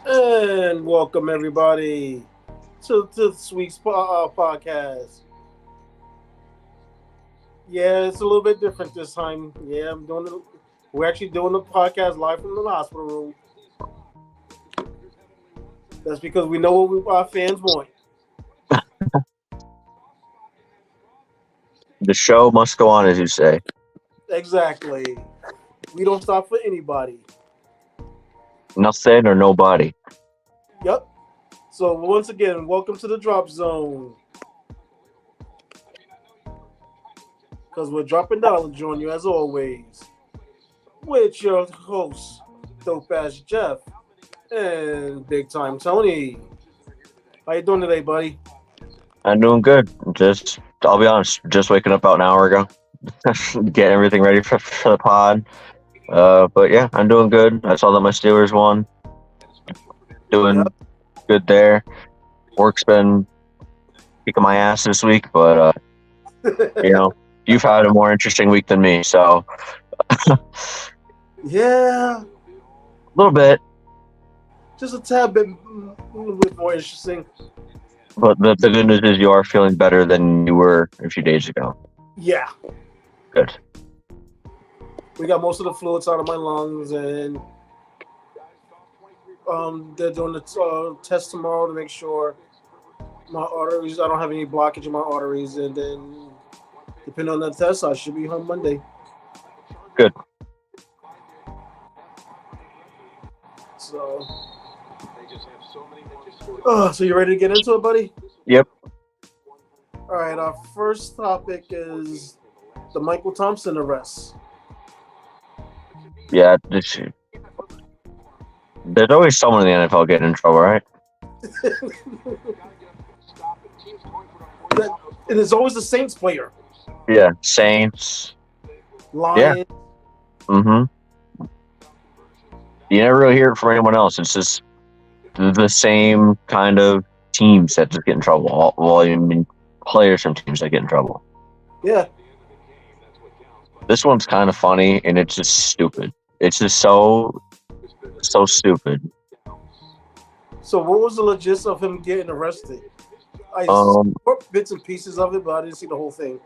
And welcome everybody to this week's podcast. Yeah, it's a little bit different this time. Yeah, we're actually doing the podcast live from the hospital room. That's because we know what our fans want. The show must go on, as you say. Exactly. We don't stop for anybody. Nothing or nobody. Yep. So once again, welcome to the Drop Zone. Because we're dropping knowledge on you as always. With your hosts, Dope Ass Jeff and Big Time Tony. How you doing today, buddy? I'm doing good. I'll be honest, just waking up about an hour ago. Getting everything ready for the pod. But yeah, I'm doing good. I saw that my Steelers won. Doing good there. Work's been kicking my ass this week, but you've had a more interesting week than me, so yeah, a little bit. Just a tad bit, a little bit more interesting. But the good news is you are feeling better than you were a few days ago. Yeah. Good. We got most of the fluids out of my lungs, and they're doing the test tomorrow to make sure my arteries, I don't have any blockage in my arteries, and then depending on the test, I should be home Monday. Good. So you ready to get into it, buddy? Yep. All right, our first topic is the Michael Thompson arrest. Yeah, there's always someone in the NFL getting in trouble, right? It is always the Saints player. Yeah, Saints. Lions. Yeah. Mm-hmm. You never really hear it from anyone else. It's just the same kind of teams that just get in trouble. Players from teams that get in trouble. Yeah. This one's kind of funny, and it's just stupid. It's just so stupid. So what was the logistics of him getting arrested? I saw bits and pieces of it, but I didn't see the whole thing.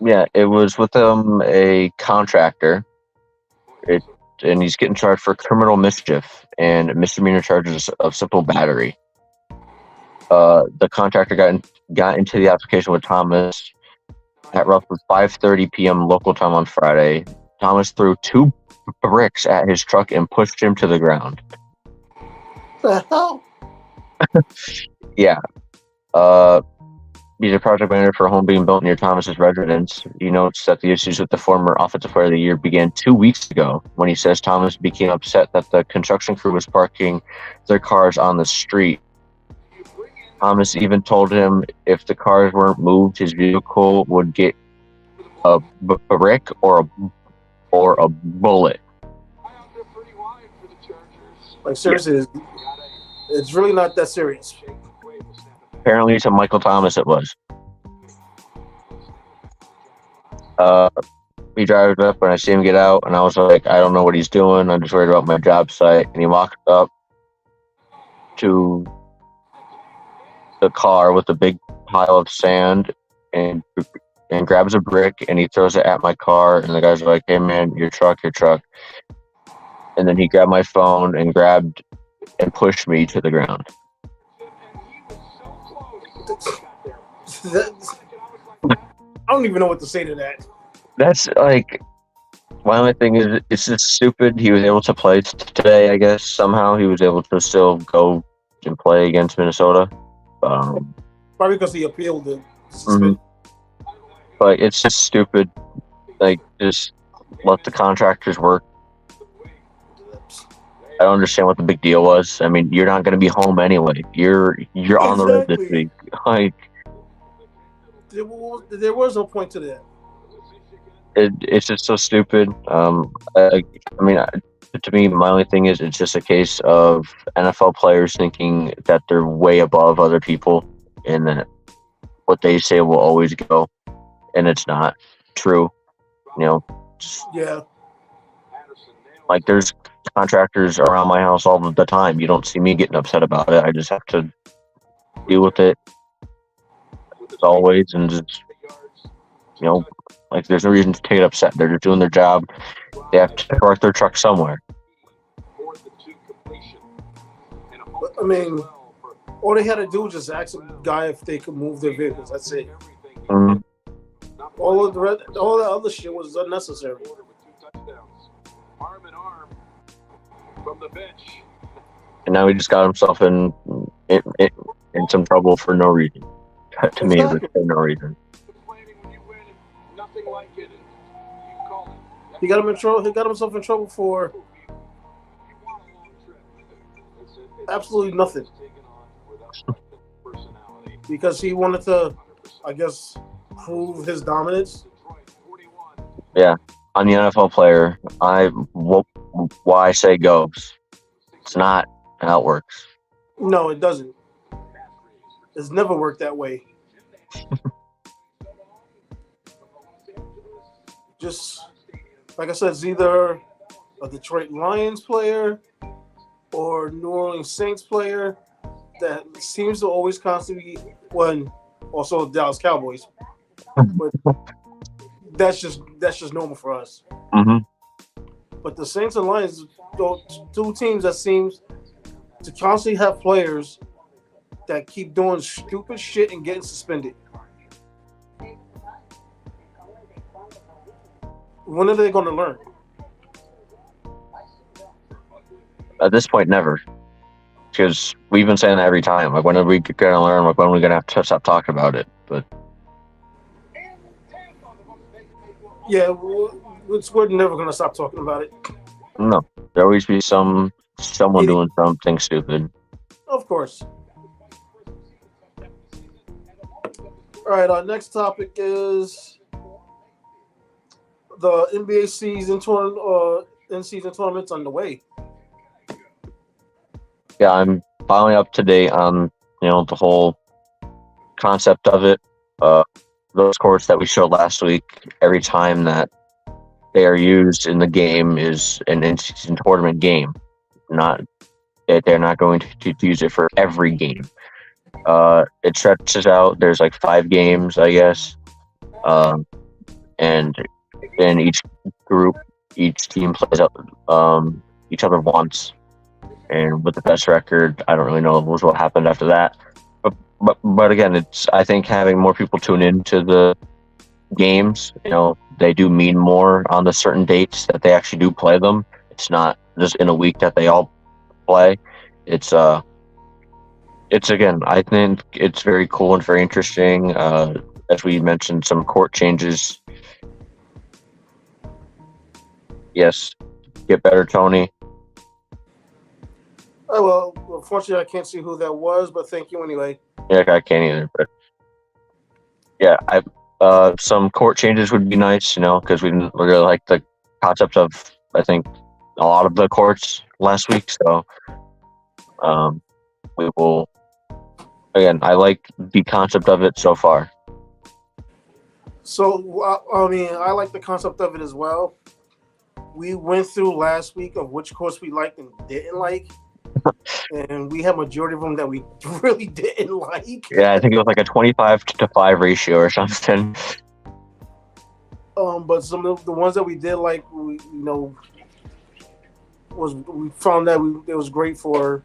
Yeah, it was with a contractor. And he's getting charged for criminal mischief and misdemeanor charges of simple battery. The contractor got into the application with Thomas at roughly 5:30 p.m. local time on Friday. Thomas threw 2 bricks at his truck and pushed him to the ground. The hell? Yeah. He's a project manager for a home being built near Thomas's residence. He notes that the issues with the former Offensive Player of the Year began 2 weeks ago when he says Thomas became upset that the construction crew was parking their cars on the street. Thomas even told him if the cars weren't moved, his vehicle would get a brick or a bullet. Like, seriously, it's really not that serious. Apparently to Michael Thomas it was. He drives up and I see him get out and I was like, I don't know what he's doing. I'm just worried about my job site. And he walks up to the car with a big pile of sand and grabs a brick and he throws it at my car. And the guy's like, hey man, your truck. And then he grabbed my phone and grabbed and pushed me to the ground. I don't even know what to say to that. That's like, my only thing is, it's just stupid. He was able to play today, I guess. Somehow he was able to still go and play against Minnesota. Probably because he appealed it. Mm-hmm. But it's just stupid. Like, just let the contractors work. I don't understand what the big deal was. I mean, you're not going to be home anyway. You're on the road this week. Like, there was no point to that. It's just so stupid. I mean, to me, my only thing is it's just a case of NFL players thinking that they're way above other people and that what they say will always go, and it's not true. Yeah. Like there's contractors around my house all the time. You don't see me getting upset about it. I just have to deal with it as always, and just you know, like there's no reason to take it upset. They're just doing their job. They have to park their truck somewhere. But, I mean, all they had to do was just ask a guy if they could move their vehicles. That's it. Mm-hmm. All the other shit was unnecessary. And now he just got himself in some trouble for no reason. To me, Exactly. for no reason. He got him in trouble. He got himself in trouble for absolutely nothing because he wanted to, I guess, prove his dominance. Yeah, I'm the NFL player. Why I say goes. It's not how it works. No, it doesn't. It's never worked that way. Just like I said, it's either a Detroit Lions player or New Orleans Saints player that seems to always constantly also Dallas Cowboys. But that's just normal for us. Mm-hmm. But the Saints and Lions, two teams that seems to constantly have players that keep doing stupid shit and getting suspended. When are they going to learn? At this point, never. Because we've been saying that every time. Like, when are we going to learn? Like, when are we going to have to stop talking about it? But yeah, we're never going to stop talking about it. no, there always be someone doing something stupid. Of course. All right, our next topic is the NBA in-season tournament's underway. Yeah, I'm finally up to date on the whole concept of it. Those courts that we showed last week, every time that they are used in the game is an in-season tournament game. They're not going to use it for every game. It stretches out. There's like 5 games, I guess, and in each group, each team plays up each other once, and with the best record, I don't really know what happened after that. But again, I think having more people tune into the games, they do mean more on the certain dates that they actually do play them. It's not just in a week that they all play. It's again, I think it's very cool and very interesting. As we mentioned, some court changes. Yes, get better, Tony. Oh, well, unfortunately, I can't see who that was, but thank you anyway. Yeah, I can't either. But yeah, some court changes would be nice, because we didn't really like the concept of, I think, a lot of the courts last week. So we will. Again, I like the concept of it so far. So, I mean, I like the concept of it as well. We went through last week of which course we liked and didn't like. And we had majority of them that we really didn't like. Yeah, I think it was like a 25-5 ratio or something. But some of the ones that we did like, we found that it was great for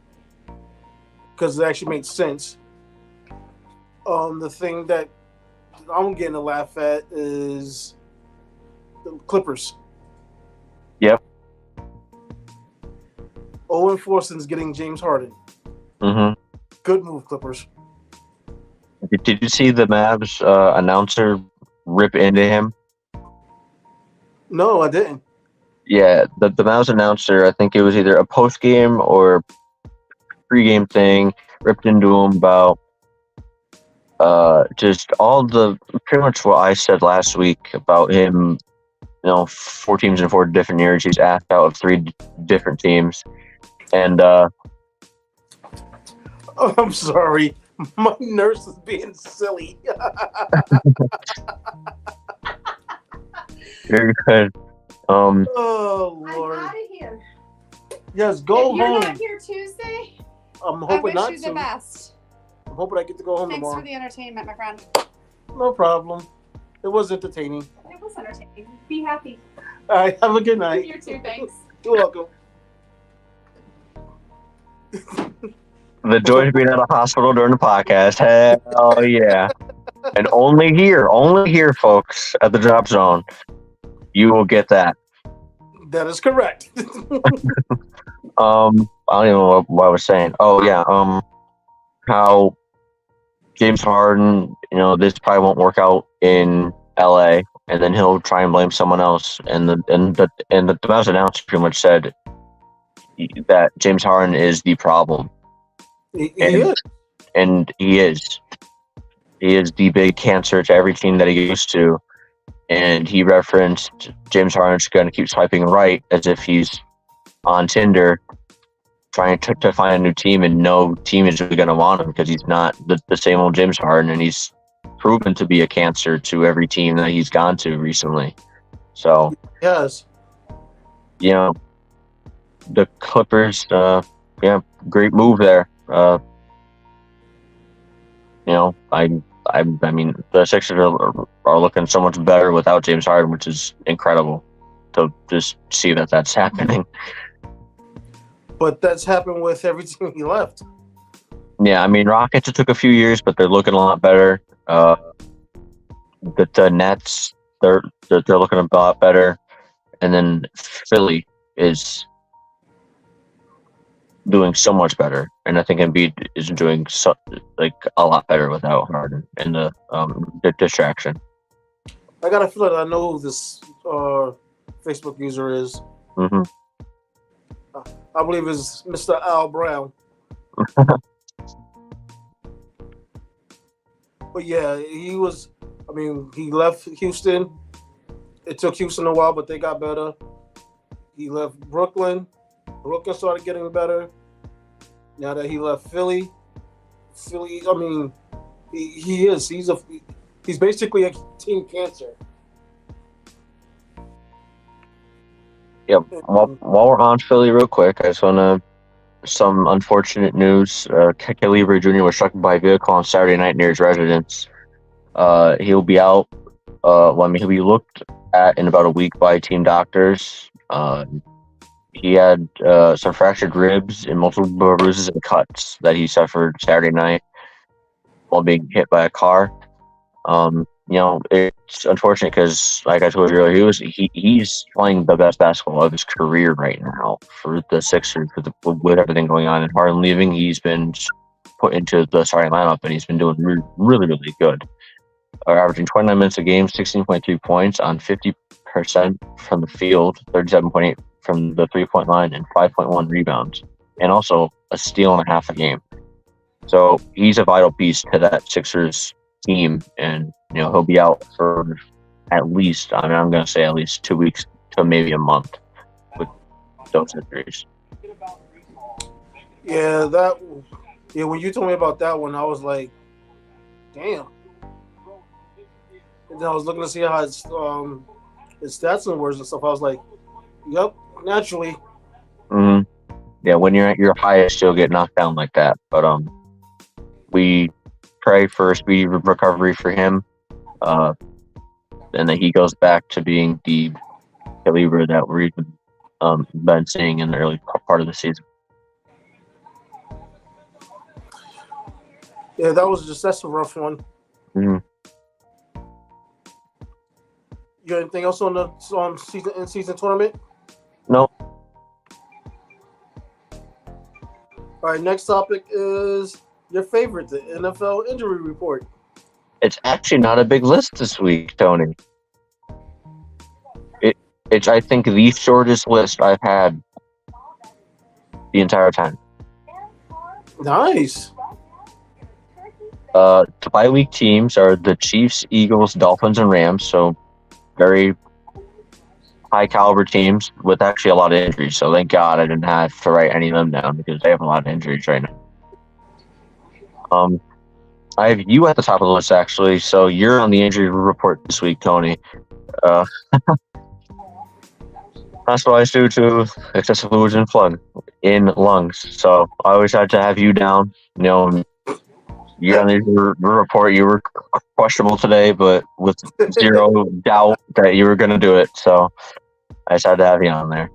because it actually made sense. The thing that I'm getting a laugh at is the Clippers. Yep. Owen Forson's getting James Harden. Mm-hmm. Good move, Clippers. Did you see the Mavs announcer rip into him? No, I didn't. Yeah, the Mavs announcer, I think it was either a post-game or pre-game thing, ripped into him about just pretty much what I said last week about him, 4 teams in 4 different years. He's asked out of 3 different teams. And I'm sorry. My nurse is being silly. very good. Oh, Lord. I'm out of here. Yes, go if you're home. not here Tuesday, I'm I hoping wish not you to. the best. I'm hoping I get to go home Thanks tomorrow. for the entertainment, my friend. No problem. It was entertaining. It was entertaining. Be happy. All right, have a good night. You too, thanks. You're welcome. The joy of being at a hospital during the podcast. Hell yeah. And only here, folks, at the Drop Zone, you will get that. That is correct. I don't even know what I was saying. Oh yeah, how James Harden, this probably won't work out in LA, and then he'll try and blame someone else. And the mouse announcer pretty much said that James Harden is the problem. He is. And he is. He is the big cancer to every team that he goes to. And he referenced James Harden's going to keep swiping right as if he's on Tinder trying to find a new team, and no team is really going to want him because he's not the same old James Harden, and he's proven to be a cancer to every team that he's gone to recently. So, yes, the Clippers, great move there. I mean, the Sixers are looking so much better without James Harden, which is incredible to just see that that's happening. But that's happened with every team he left. Yeah, I mean, Rockets, it took a few years, but they're looking a lot better. The Nets, they're looking a lot better. And then Philly is doing so much better, and I think Embiid is doing a lot better without Harden and the distraction. I got a feeling I know who this Facebook user is. Mm-hmm. I believe it's Mr. Al Brown. But yeah, he left Houston. It took Houston a while, but they got better. He left Brooklyn. Brooklyn started getting better. Now that he left Philly, I mean, he's basically a team cancer. Yep. While we're on Philly real quick, I just want to some unfortunate news. Kelly Oubre Jr. was struck by a vehicle on Saturday night near his residence. He'll be out. He'll be looked at in about a week by team doctors. He had some fractured ribs and multiple bruises and cuts that he suffered Saturday night while being hit by a car. It's unfortunate because, like I told you earlier, he's playing the best basketball of his career right now for the Sixers with everything going on. And Harden leaving, he's been put into the starting lineup, and he's been doing really, really good. Averaging 29 minutes a game, 16.3 points on 50% from the field, 37.8 from the 3-point line, and 5.1 rebounds, and also a steal and a half a game. So he's a vital piece to that Sixers team, and he'll be out for at least, I'm going to say at least 2 weeks to maybe a month with those injuries. Yeah, when you told me about that one, I was like, damn. And then I was looking to see how his stats and words and stuff. I was like, yep, naturally. Mm-hmm. Yeah, when you're at your highest, you'll get knocked down like that. But we pray for a speedy recovery for him, and that he goes back to being the caliber that we've been seeing in the early part of the season. Yeah, that's a rough one. Mm-hmm. You got anything else on the season tournament? No. All right, next topic is your favorite, the NFL injury report. It's actually not a big list this week, Tony. It's I think the shortest list I've had the entire time. Nice. The bye week teams are the Chiefs, Eagles, Dolphins, and Rams. So very high caliber teams with actually a lot of injuries. So thank God I didn't have to write any of them down because they have a lot of injuries right now. I have you at the top of the list actually. So you're on the injury report this week, Tony. Hospitalized due to excessive fluids and flood. in lungs. So I always had to have you down. You're on the report. You were questionable today, but with zero doubt that you were going to do it. So I just had to have you on there.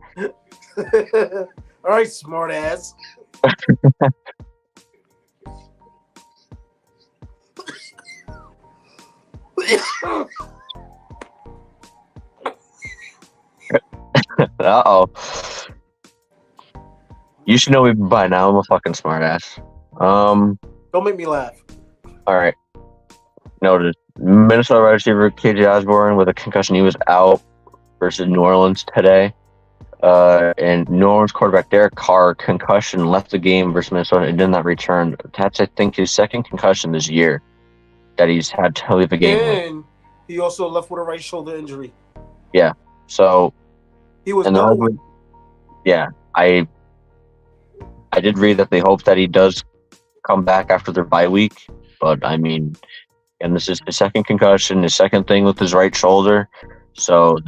All right, smart ass. Uh-oh. You should know me by now. I'm a fucking smart ass. Don't make me laugh. All right. Noted. Minnesota wide receiver KJ Osborne with a concussion. He was out versus New Orleans today. And New Orleans quarterback Derek Carr, concussion, left the game versus Minnesota and did not return. That's, I think, his second concussion this year that he's had to leave the game And with. he also left with a right shoulder injury. Yeah. So He was and out. yeah, I did read that they hope that he does come back after their bye week, but I mean, and this is his second concussion, his second thing with his right shoulder. So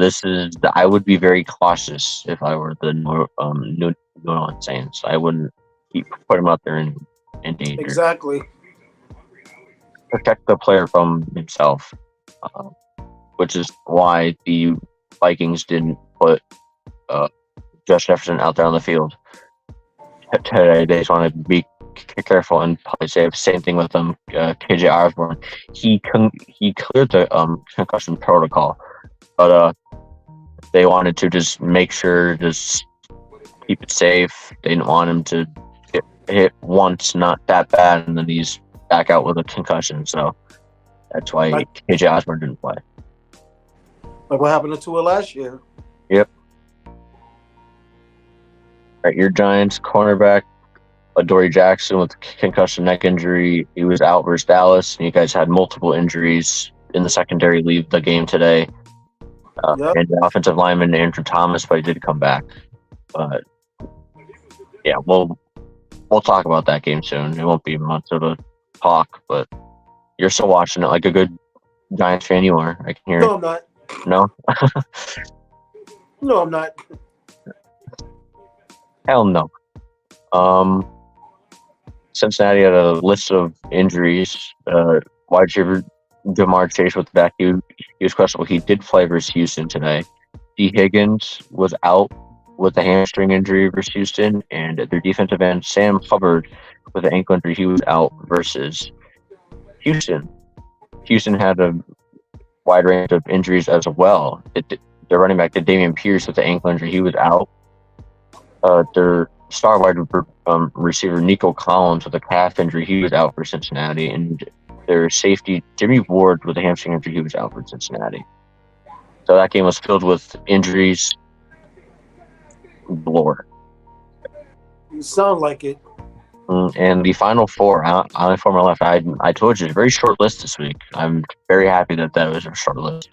I would be very cautious if I were the New Orleans Saints. I wouldn't put him out there in danger. Exactly. Protect the player from himself, which is why the Vikings didn't put Josh Jefferson out there on the field today. They just want to be careful and play safe. Same thing with KJ Osborne. He cleared the concussion protocol, but they wanted to just make sure, just keep it safe. They didn't want him to get hit once, not that bad, and then he's back out with a concussion. So that's why KJ Osborne didn't play. Like what happened to Tua last year. Yep. All right, your Giants cornerback Adoree Jackson with concussion neck injury. He was out versus Dallas, and you guys had multiple injuries in the secondary leave the game today. Yep. And the offensive lineman Andrew Thomas, but he did come back. But yeah, we'll talk about that game soon. It won't be much of a talk, but you're still watching it like a good Giants fan you are. I can hear No, it. I'm not. No? No, I'm not. Hell no. Cincinnati had a list of injuries. Wide receiver Jamar Chase with the back. He was questionable. He did play versus Houston today. D. Higgins was out with a hamstring injury versus Houston, and their defensive end Sam Hubbard with an ankle injury. He was out versus Houston. Houston had a wide range of injuries as well. Their running back, Dameon Pierce, with the ankle injury, he was out. Their star wide receiver Nico Collins with a calf injury, he was out for Cincinnati, and their safety Jimmy Ward with a hamstring injury, he was out for Cincinnati. So that game was filled with injuries galore. You sound like it. And the final four, only four more left. I told you, it's a very short list this week. I'm very happy that was a short list.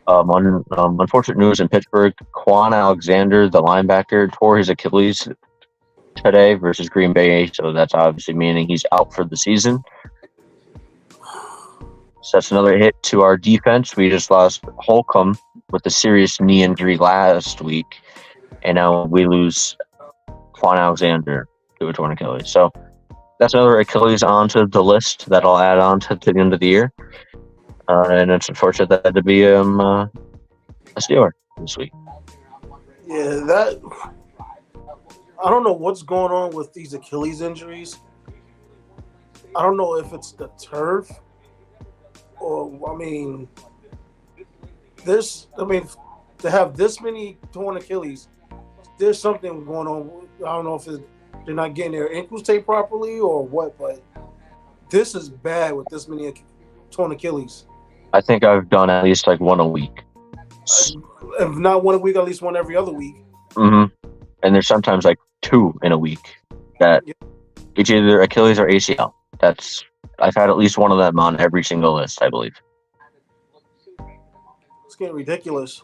Unfortunate news in Pittsburgh. Quan Alexander, the linebacker, tore his Achilles today versus Green Bay, so that's obviously meaning he's out for the season. So that's another hit to our defense. We just lost Holcomb with a serious knee injury last week, and now we lose Quan Alexander to a torn Achilles. So that's another Achilles onto the list that I'll add on to the end of the year. And it's unfortunate that had to be a Steeler this week. Yeah, I don't know what's going on with these Achilles injuries. I don't know if it's the turf or, to have this many torn Achilles, there's something going on. I don't know if they're not getting their ankles taped properly or what, but this is bad with this many torn Achilles. I think I've done at least like one a week. If not one a week, at least one every other week. Mm-hmm. And there's sometimes like two in a week that it's either Achilles or ACL. I've had at least one of them on every single list, I believe. It's getting ridiculous.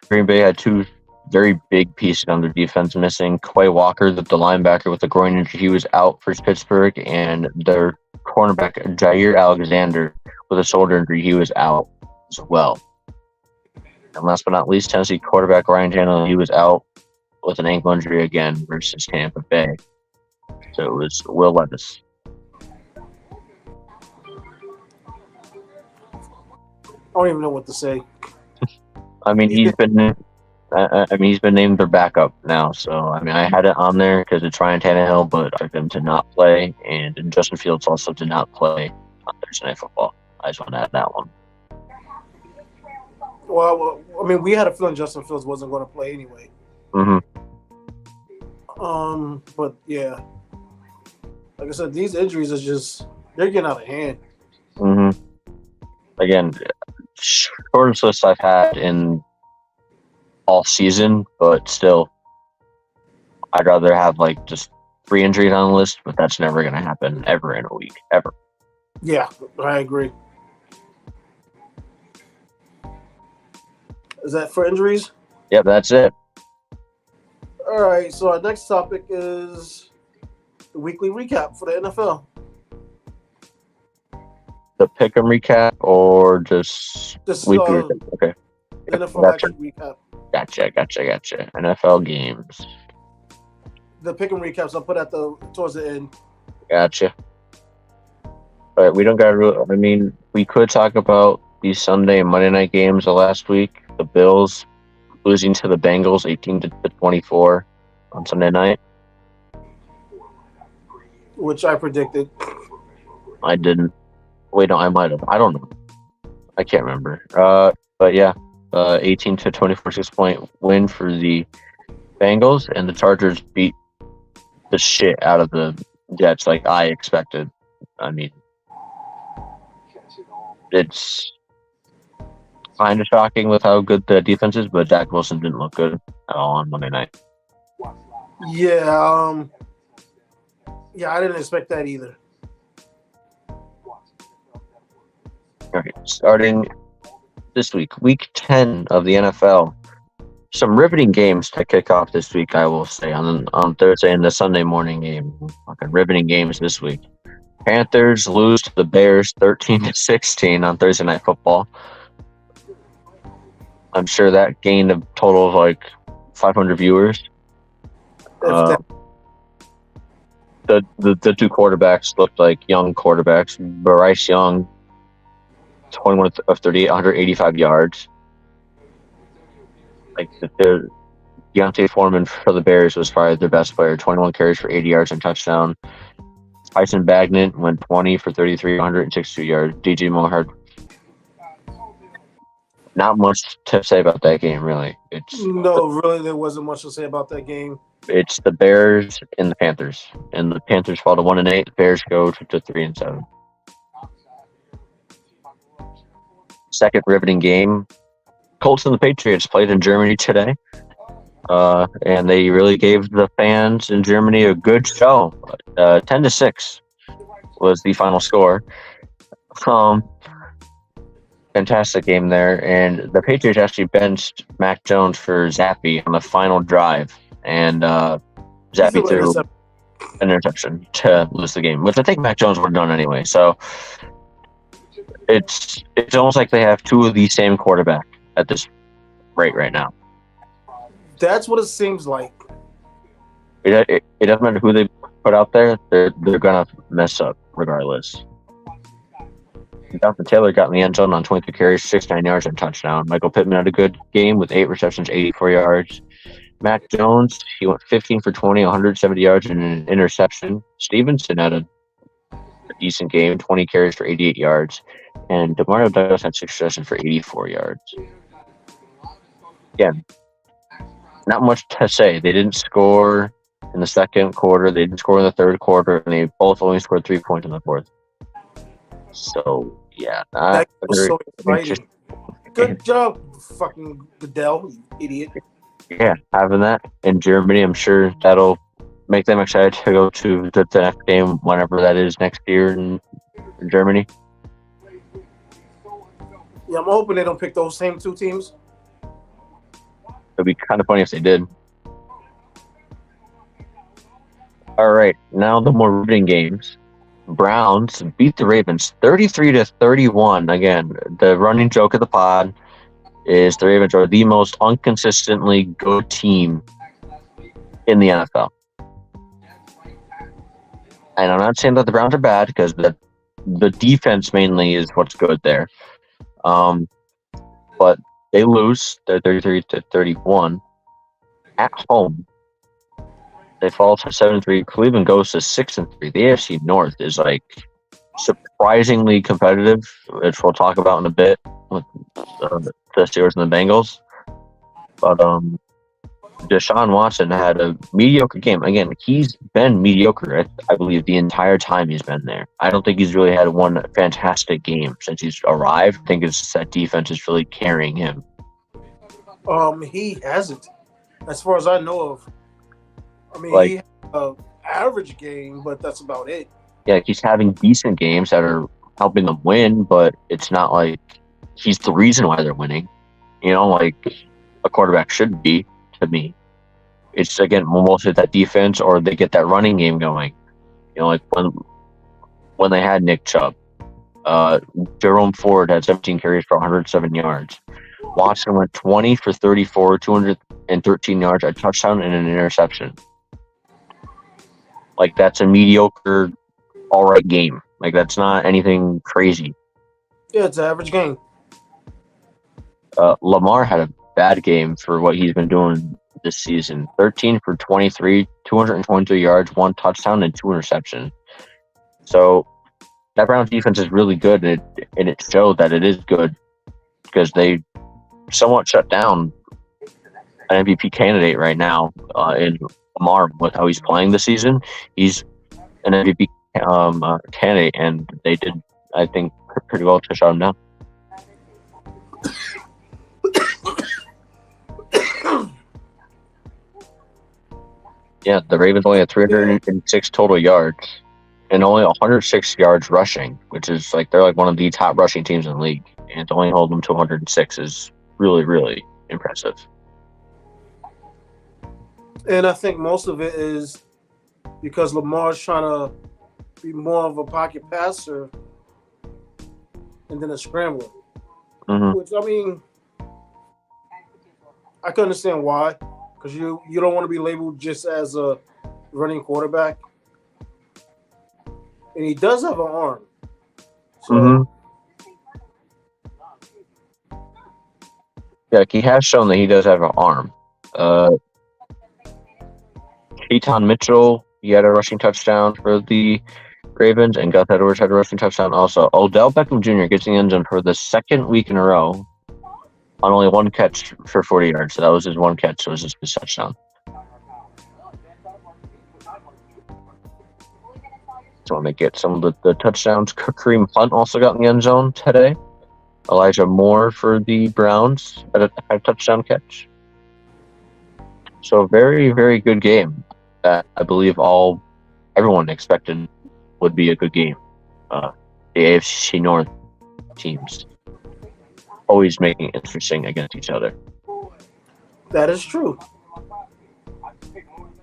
Green Bay had two very big pieces on their defense missing. Quay Walker, the linebacker with the groin injury, he was out for Pittsburgh, and their cornerback Jair Alexander with a shoulder injury, he was out as well. And last but not least, Tennessee quarterback Ryan Tannehill, he was out with an ankle injury again versus Tampa Bay. So it was Will Levis. I don't even know what to say. I mean, he's been named their backup now. So I mean, I had it on there because it's Ryan Tannehill, but I took him to not play, and Justin Fields also did not play on Thursday Night Football. I just want to add that one. Well, I mean, we had a feeling Justin Fields wasn't going to play anyway. Mm-hmm. But yeah, like I said, these injuries are they're getting out of hand. Mm-hmm. Again, shortest list I've had in all season, but still, I'd rather have like just 3 injuries on the list, but that's never going to happen ever in a week, ever. Yeah, I agree. Is that for injuries? Yep, that's it. All right, so our next topic is the weekly recap for the NFL. The pick'em recap or just weekly recap? Okay. NFL action recap. Gotcha. NFL games. The pick'em recaps I'll put towards the end. Gotcha. But we don't got to. I mean, we could talk about these Sunday and Monday night games of last week. The Bills losing to the Bengals 18-24 on Sunday night, which I predicted. I didn't. Wait, no, I might have. I don't know. I can't remember. But yeah, 18-24 6-point win for the Bengals, and the Chargers beat the shit out of the Jets like I expected. I mean, it's kind of shocking with how good the defense is, but Zach Wilson didn't look good at all on Monday night. Yeah, I didn't expect that either. Okay, starting this week, week 10 of the NFL. Some riveting games to kick off this week, I will say, on Thursday and the Sunday morning game. Fucking riveting games this week. Panthers lose to the Bears 13-16 on Thursday Night Football. I'm sure that gained a total of like 500 viewers. The two quarterbacks looked like young quarterbacks. Bryce Young, 21 of 38, 185 yards. Like Deontay Foreman for the Bears was probably their best player, 21 carries for 80 yards and touchdown. Tyson Bagnet went 20 for 33, 162 yards. DJ Moore, not much to say about that game, really. Really, there wasn't much to say about that game. It's the Bears and the Panthers, and the Panthers fall to 1-8. The Bears go to 3-7. Second riveting game, Colts and the Patriots played in Germany today, and they really gave the fans in Germany a good show. 10-6 was the final score. Fantastic game there, and the Patriots actually benched Mac Jones for Zappy on the final drive, and Zappy threw an interception to lose the game, which I think Mac Jones would have done anyway. So it's almost like they have two of the same quarterback at this rate right now. That's what it seems like. It doesn't matter who they put out there; they're gonna mess up regardless. Jonathan Taylor got in the end zone on 23 carries, 69 yards, and touchdown. Michael Pittman had a good game with 8 receptions, 84 yards. Mac Jones, he went 15 for 20, 170 yards, and an interception. Stevenson had a decent game, 20 carries for 88 yards. And DeMario Douglas had 6 receptions for 84 yards. Again, not much to say. They didn't score in the second quarter. They didn't score in the third quarter. And they both only scored 3 points in the fourth. So, yeah. That was so exciting. Good job, fucking Goodell, you idiot. Yeah, having that in Germany, I'm sure that'll make them excited to go to the next game, whenever that is next year in Germany. Yeah, I'm hoping they don't pick those same two teams. It'd be kind of funny if they did. All right, now the more riveting games. Browns beat the Ravens 33-31. Again, the running joke of the pod. is the Ravens are the most inconsistently good team in the NFL. And I'm not saying that the Browns are bad because the defense mainly is what's good there. But they lose. They're 33-31 at home. They fall to 7-3. Cleveland goes to 6-3. The AFC North is like surprisingly competitive, which we'll talk about in a bit with the Steelers and the Bengals. But Deshaun Watson had a mediocre game. Again, he's been mediocre, I believe, the entire time he's been there. I don't think he's really had one fantastic game since he's arrived. I think it's just that defense is really carrying him. He hasn't, as far as I know of. I mean, Like- he had an average game, but that's about it. Yeah, he's having decent games that are helping them win, but it's not like he's the reason why they're winning. You know, like a quarterback should be, to me. It's, again, mostly that defense or they get that running game going. You know, like when they had Nick Chubb. Jerome Ford had 17 carries for 107 yards. Watson went 20 for 34, 213 yards, a touchdown, and an interception. Like, that's a mediocre, all right game. Like, that's not anything crazy. Yeah, it's an average game. Lamar had a bad game for what he's been doing this season. 13 for 23, 223 yards, 1 touchdown, and 2 interceptions. So that Browns defense is really good, and it showed that it is good because they somewhat shut down an MVP candidate right now in Lamar with how he's playing this season. He's an MVP candidate, and they did, I think, pretty well to shut him down. Yeah, the Ravens only had 306 total yards and only 106 yards rushing, which is like they're like one of the top rushing teams in the league. And to only hold them to 106 is really, really impressive. And I think most of it is because Lamar's trying to be more of a pocket passer and then a scrambler. Mm-hmm. Which, I mean, I can understand why. Because you don't want to be labeled just as a running quarterback. And he does have an arm. So, Yeah, he has shown that he does have an arm. Keaton Mitchell, he had a rushing touchdown for the Ravens, and Gus Edwards had a rushing touchdown also. Odell Beckham Jr. gets the end zone for the second week in a row on only 1 catch for 40 yards. So that was his 1 catch. So it was just his touchdown. So let me get some of the touchdowns. Kareem Hunt also got in the end zone today. Elijah Moore for the Browns had a touchdown catch. So very, very good game that I believe everyone expected would be a good game. The AFC North teams always making it interesting against each other. that is true.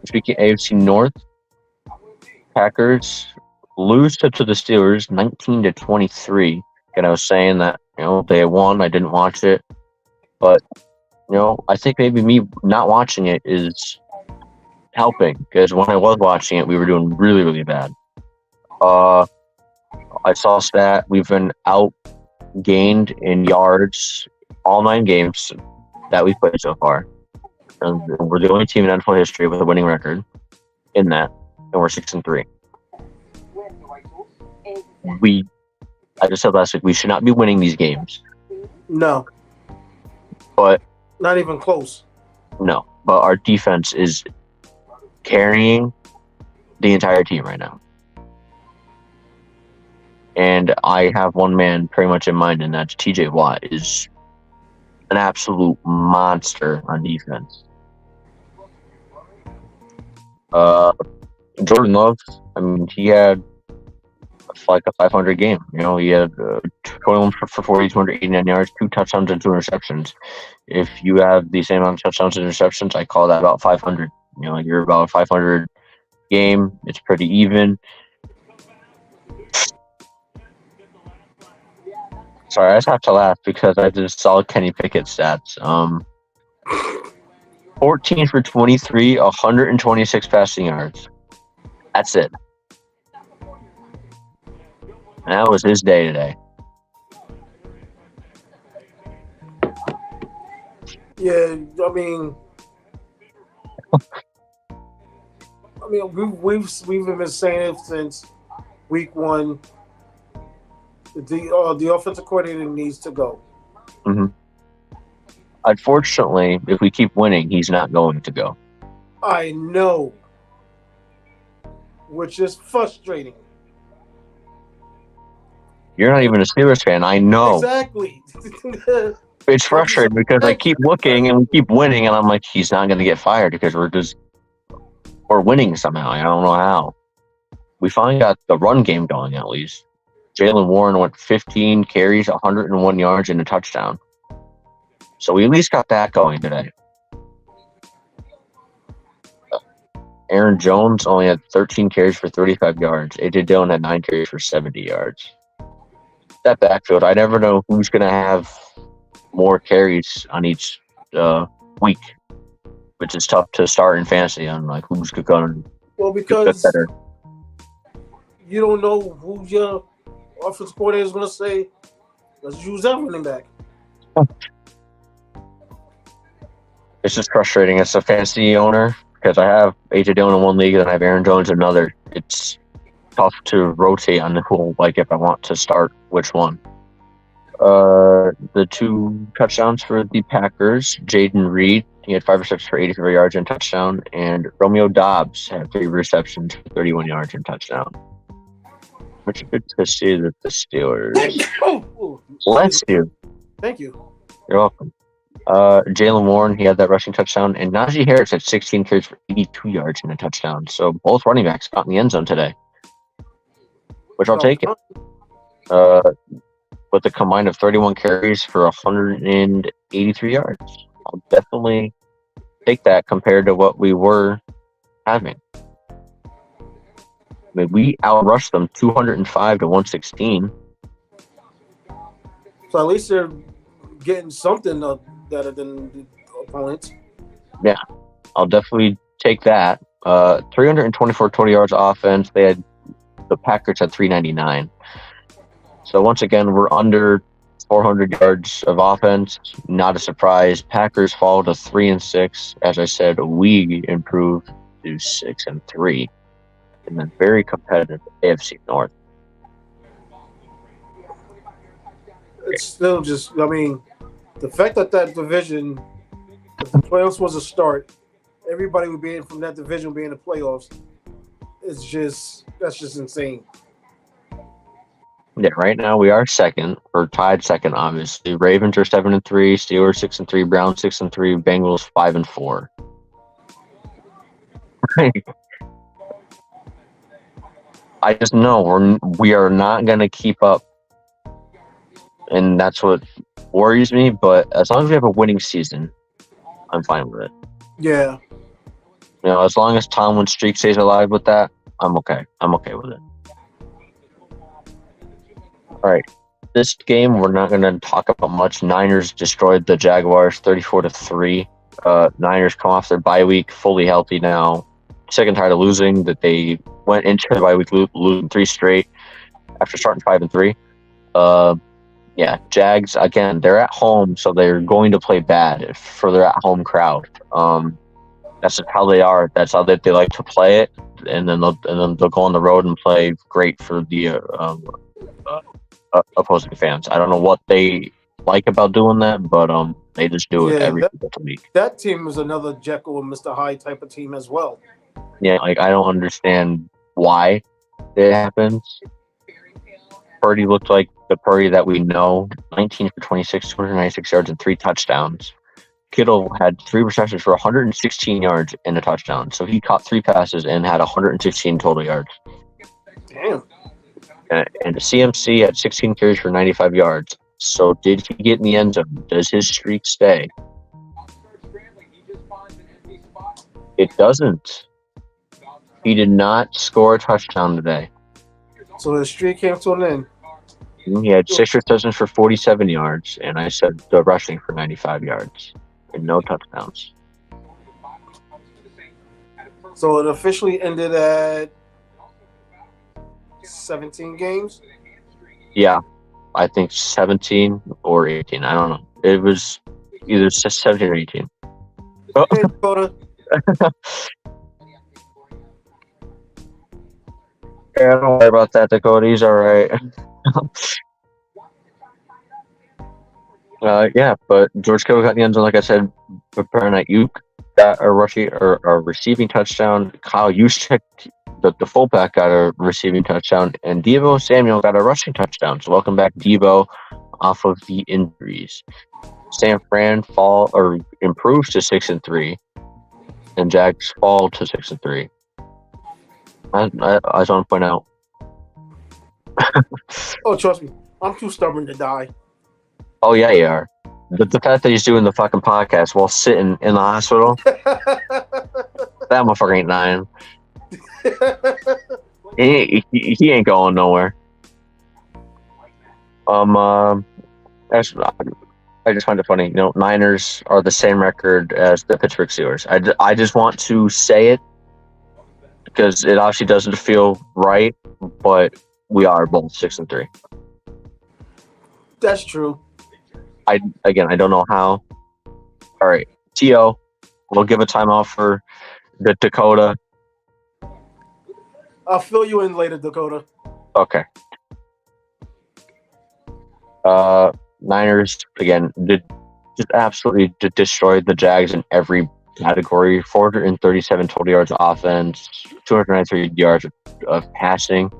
Speaking of AFC North, Packers lose to the Steelers 19-23. And I was saying that, they won. I didn't watch it. But, I think maybe me not watching it is helping. Because when I was watching it, we were doing really, really bad. I saw a stat. We've been outgained in yards all 9 games that we've played so far. And we're the only team in NFL history with a winning record in that. And we're 6-3. I just said last week, we should not be winning these games. No. But not even close. No. But our defense is carrying the entire team right now. And I have one man pretty much in mind, and that's TJ Watt is an absolute monster on defense. Jordan Love, I mean, he had like a 500 game. He had 21 for 40, 289 yards, 2 touchdowns and 2 interceptions. If you have the same amount of touchdowns and interceptions, I call that about 500. You're about a 500 game. It's pretty even. Sorry, I just have to laugh because I just saw Kenny Pickett's stats. 14 for 23, 126 passing yards. That's it. And that was his day today. Yeah, I mean, we've been saying it since week one. The offensive coordinator needs to go. Mm-hmm. Unfortunately, if we keep winning, he's not going to go. I know, which is frustrating. You're not even a Steelers fan. I know. Exactly. It's frustrating because I keep looking and we keep winning, and I'm like, he's not going to get fired because we're winning somehow. I don't know how. We finally got the run game going at least. Jaylen Warren went 15 carries, 101 yards, and a touchdown. So we at least got that going today. Aaron Jones only had 13 carries for 35 yards. AJ Dillon had 9 carries for 70 yards. That backfield, I never know who's going to have more carries on each week, which is tough to start in fantasy on, like who's going to well, because better. You don't know who your offensive coordinator is going to say, let's use that running back. It's just frustrating as a fantasy owner because I have AJ Dillon in one league and I have Aaron Jones in another. It's tough to rotate on who, like if I want to start which one. The 2 touchdowns for the Packers, Jaden Reed, he had 5 receptions for 84 yards and touchdown, and Romeo Doubs had 3 receptions for 31 yards and touchdown. Which is good to see that the Steelers. Bless you. Thank you. You're welcome. Jaylen Warren, he had that rushing touchdown, and Najee Harris had 16 carries for 82 yards and a touchdown. So both running backs got in the end zone today, which I'll take it. With a combined of 31 carries for 183 yards. I'll definitely take that compared to what we were having. I mean, we outrushed them 205 to 116. So at least they're getting something better than the opponents. Yeah, I'll definitely take that. 324 total yards offense. The Packers had 399. So once again, we're under 400 yards of offense. Not a surprise. Packers fall to 3-6. As I said, we improved to 6-3 in the very competitive AFC North. It's still just, I mean, the fact that division, if the playoffs was a start, everybody would be in from that division being in the playoffs. That's just insane. Yeah, right now we are second. We're tied second, obviously. Ravens are 7-3, Steelers 6-3, Browns 6-3, Bengals 5-4. I just know we are not going to keep up, and that's what worries me. But as long as we have a winning season, I'm fine with it. Yeah. You know, as long as Tomlin's streak stays alive with that, I'm okay. I'm okay with it. All right, this game we're not going to talk about much. Niners destroyed the Jaguars 34-3. Niners come off their bye week fully healthy now. Sick and tired of losing. That they went into the bye week losing 3 straight after starting 5-3. Yeah, Jags again. They're at home, so they're going to play bad for their at-home crowd. That's just how they are. That's how they like to play it, and then they'll go on the road and play great for the opposing fans. I don't know what they like about doing that, but they just do it every week. That team is another Jekyll and Mr. Hyde type of team as well. Yeah, like I don't understand why it happens. Purdy looked like the Purdy that we know. 19 for 26, 296 yards and 3 touchdowns. Kittle had 3 receptions for 116 yards and a touchdown. So he caught 3 passes and had 116 total yards. Damn. And the CMC had 16 carries for 95 yards. So did he get in the end zone? Does his streak stay? It doesn't. He did not score a touchdown today. So his streak came to an end. He had 6 receptions for 47 yards, and I said the rushing for 95 yards and no touchdowns. So it officially ended at 17 games. Yeah, I think 17 or 18. I don't know. It was either 17 or 18. Oh. Hey, Dakota. Yeah, don't worry about that, Dakota. He's all right. Yeah, but George Kittle got the end zone, like I said. Brandon Ayuk got a rushing or a receiving touchdown. Kyle Juszczyk, the fullback, got a receiving touchdown, and Deebo Samuel got a rushing touchdown. So welcome back, Deebo, off of the injuries. San Fran improves to 6-3, and Jags fall to 6-3. I just want to point out. Oh, trust me, I'm too stubborn to die. Oh yeah, you are. The fact that he's doing the fucking podcast while sitting in the hospital, that motherfucker ain't dying. He ain't going nowhere. I just find it funny. You know, Niners are the same record as the Pittsburgh Steelers. I just want to say it because it obviously doesn't feel right, but we are both 6-3. That's true. I don't know how. All right, T.O., we'll give a timeout for the Dakota. I'll fill you in later, Dakota. Okay. Niners, again, just absolutely destroyed the Jags in every category. 437 total yards of offense, 293 yards of passing.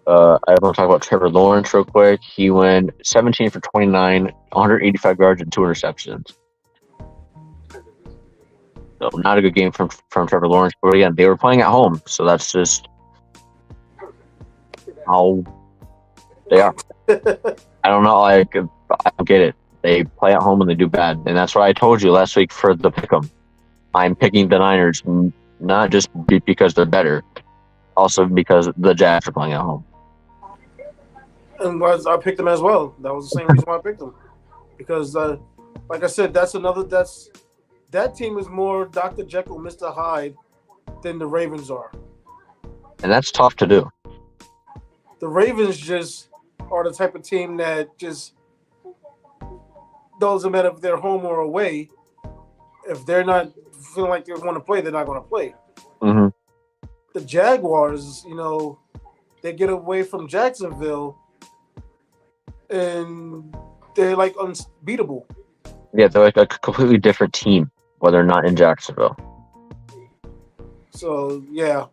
I want to talk about Trevor Lawrence real quick. He went 17 for 29, 185 yards and 2 interceptions. So not a good game from Trevor Lawrence. But again, they were playing at home, so that's just how they are. I don't know. I don't get it. They play at home and they do bad, and that's what I told you last week for the pick'em. I'm picking the Niners not just because they're better, also because the Jags are playing at home. And I picked them as well. That was the same reason why I picked them. Because, like I said, that team is more Dr. Jekyll, Mr. Hyde than the Ravens are. And that's tough to do. The Ravens just are the type of team that just doesn't matter if they're home or away. If they're not feeling like they want to play, they're not going to play. Mm-hmm. The Jaguars, they get away from Jacksonville and they're like unbeatable. Yeah, they're like a completely different team when they're not in Jacksonville. So, yeah.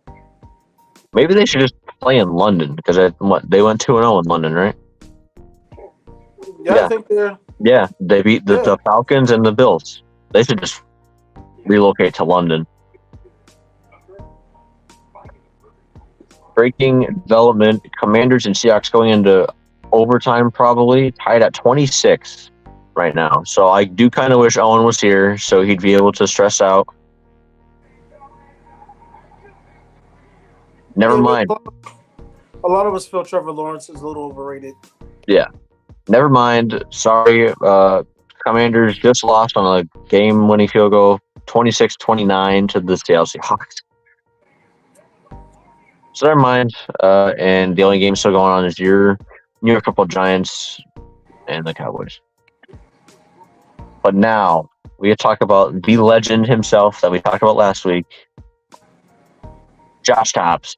Maybe they should just play in London because they went 2-0 in London, right? Yeah, I think they're... Yeah, they beat the Falcons and the Bills. They should just relocate to London. Breaking development, Commanders and Seahawks going into overtime probably, tied at 26 right now. So I do kind of wish Owen was here so he'd be able to stress out. Never mind. A lot of us feel Trevor Lawrence is a little overrated. Yeah. Never mind. Sorry. Commanders just lost on a game-winning field goal, 26-29 to the Seattle Seahawks. So never mind. And the only game still going on is your New York Football Giants and the Cowboys. But now we have to talk about the legend himself that we talked about last week, Josh Dobbs.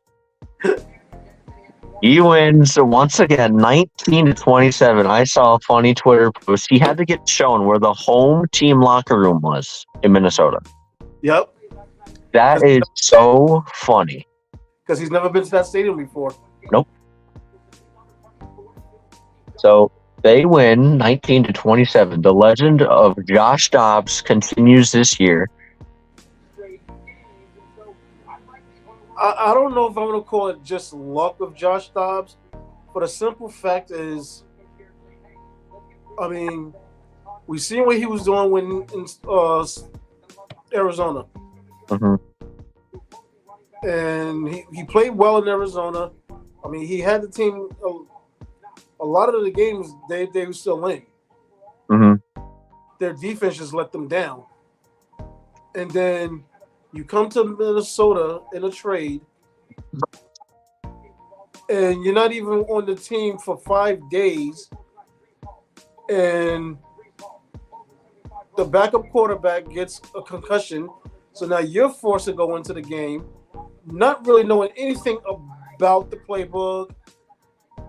He wins once again, 19-27. I saw a funny Twitter post. He had to get shown where the home team locker room was in Minnesota. Yep. That is so funny. Because he's never been to that stadium before. Nope. So they win 19-27. The legend of Josh Dobbs continues this year. I don't know if I'm going to call it just luck of Josh Dobbs, but the simple fact is, I mean, we seen what he was doing when in Arizona. Mm-hmm. And he played well in Arizona. I mean, he had the team a lot of the games they were still in. Hmm. Their defense just let them down. And then you come to Minnesota in a trade, and you're not even on the team for 5 days, and the backup quarterback gets a concussion. So now you're forced to go into the game, not really knowing anything about the playbook.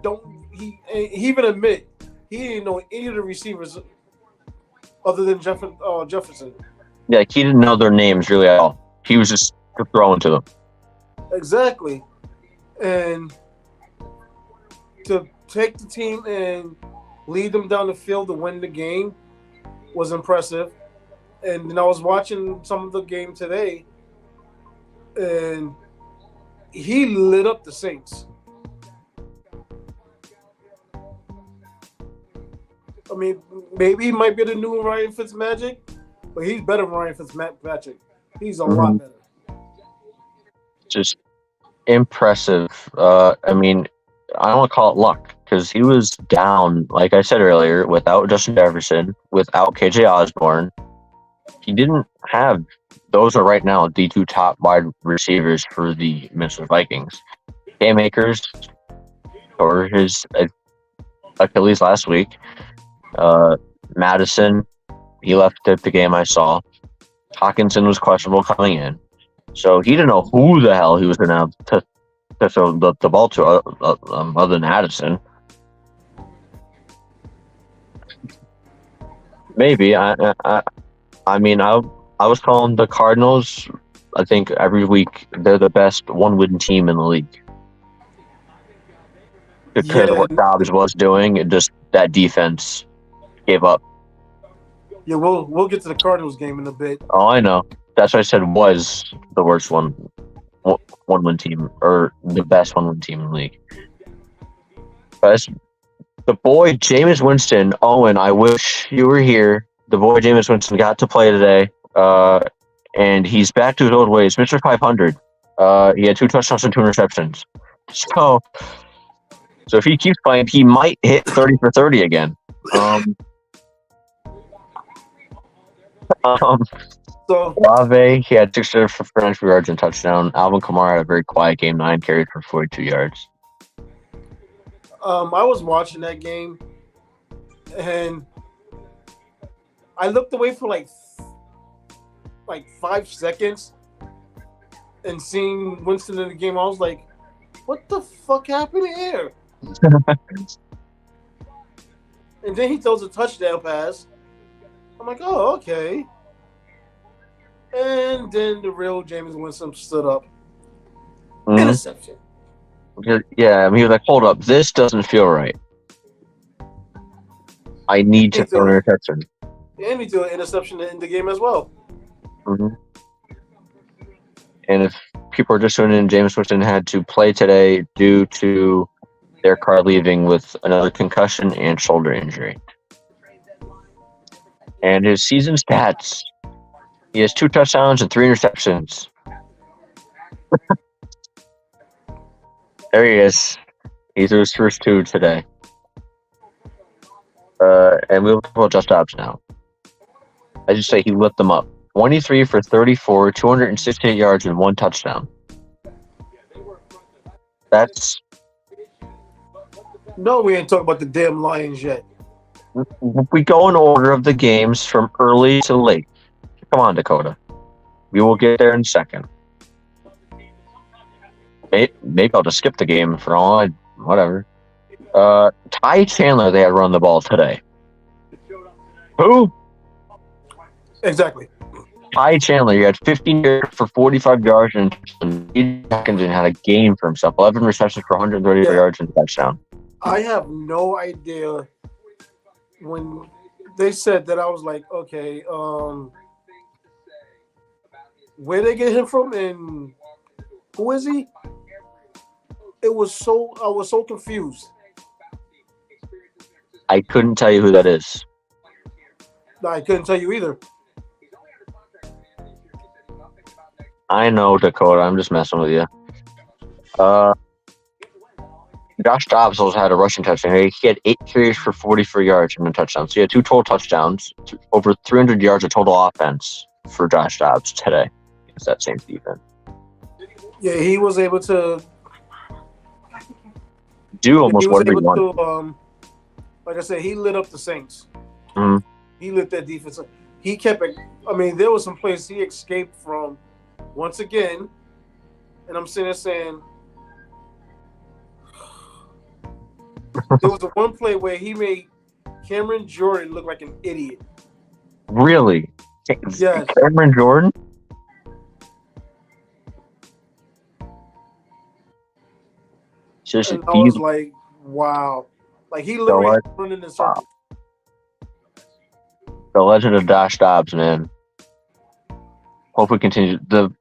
Don't he even admit he didn't know any of the receivers other than Jefferson. Yeah, like he didn't know their names really at all. He was just throwing to them. Exactly. And to take the team and lead them down the field to win the game was impressive. And then I was watching some of the game today, and he lit up the Saints. I mean, maybe he might be the new Ryan Fitzmagic, but he's better than Ryan Fitzpatrick. He's a lot better. Just impressive. I mean, I don't want to call it luck because he was down, like I said earlier, without Justin Jefferson, without KJ Osborne. He didn't have those are right now the two top wide receivers for the Minnesota Vikings. Cam Akers or his Achilles last week. Madison, he left the game I saw. Hawkinson was questionable coming in. So he didn't know who the hell he was going to have to throw the ball to other than Addison. Maybe. I mean, I was calling the Cardinals, I think every week, they're the best one-win team in the league. Because of what Dobbs was doing, it just that defense gave up. Yeah, we'll get to the Cardinals game in a bit. Oh, I know. That's what I said was the worst one-win team, or the best one-win team in the league. But the boy, Jameis Winston, Owen, I wish you were here. The boy, Jameis Winston, got to play today, and he's back to his old ways. Mr. 500. He had 2 touchdowns and 2 interceptions. So if he keeps playing, he might hit 30 for 30 again. So Olave, he had 694 yards and touchdown. Alvin Kamara had a very quiet game, 9 carries for 42 yards. I was watching that game, and I looked away for like 5 seconds, and seeing Winston in the game, I was like, "What the fuck happened here?" And then he throws a touchdown pass. I'm like, "Oh, okay." And then the real Jameis Winston stood up. Mm-hmm. Interception. Yeah, I mean, he was like, hold up, this doesn't feel right. I need to throw an interception. And he threw an interception to end the game as well. Mm-hmm. And if people are just tuning in, Jameis Winston had to play today due to their car leaving with another concussion and shoulder injury. And his season stats, he has 2 touchdowns and 3 interceptions. There he is. He threw his first 2 today. And we'll talk about Just Dobbs now. I just say he lit them up. 23 for 34, 268 yards, and 1 touchdown. That's... No, we ain't talking about the damn Lions yet. We go in order of the games from early to late. Come on, Dakota. We will get there in a second. Maybe I'll just skip the game for all whatever. Ty Chandler, they had run the ball today. Who? Exactly. Ty Chandler, he had 15 yards for 45 yards and seconds and had a game for himself. 11 receptions for 134 yards and a touchdown. I have no idea. When they said that, I was like, okay, where they get him from and who is he? I was so confused. I couldn't tell you who that is. I couldn't tell you either. I know, Dakota. I'm just messing with you. Josh Dobbs also had a rushing touchdown. He had 8 carries for 44 yards and a touchdown. So he had 2 total touchdowns, over 300 yards of total offense for Josh Dobbs today against that same defense. Yeah, he was able to Do almost he was whatever he able wanted. to like I said, he lit up the Saints. Mhm. He lit that defense up. He kept it. I mean, there was some places he escaped from once again, and I'm sitting there saying there was a one play where he made Cameron Jordan look like an idiot. Really? Yes. Cameron Jordan? Just And I was like, wow. Like, he literally running in circles. The legend of Josh Dobbs, man. Hope we continue. The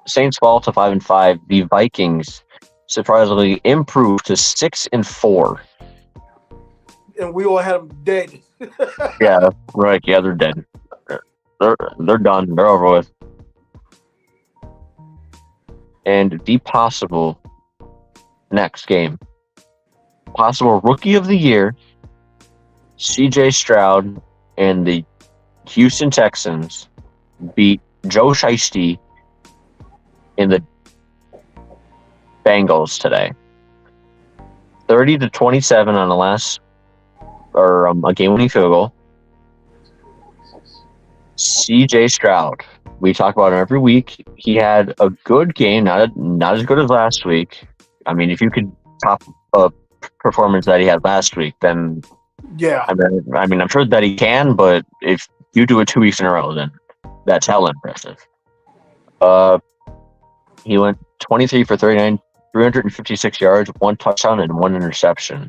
Saints fall to 5-5. The Vikings surprisingly improved to 6-4. And we all had them dead. Yeah, right. Yeah, they're dead. They're done. They're over with. And the possible next game, possible Rookie of the Year, C.J. Stroud and the Houston Texans beat Joe Shiesty in the Bengals today. 30-27 on the last, or a game-winning field goal. C.J. Stroud, we talk about him every week. He had a good game, not as good as last week. I mean, if you could top a performance that he had last week, then yeah. I mean, I'm sure that he can, but if you do it 2 weeks in a row, then that's hell impressive. He went 23 for 39, 356 yards, 1 touchdown, and 1 interception.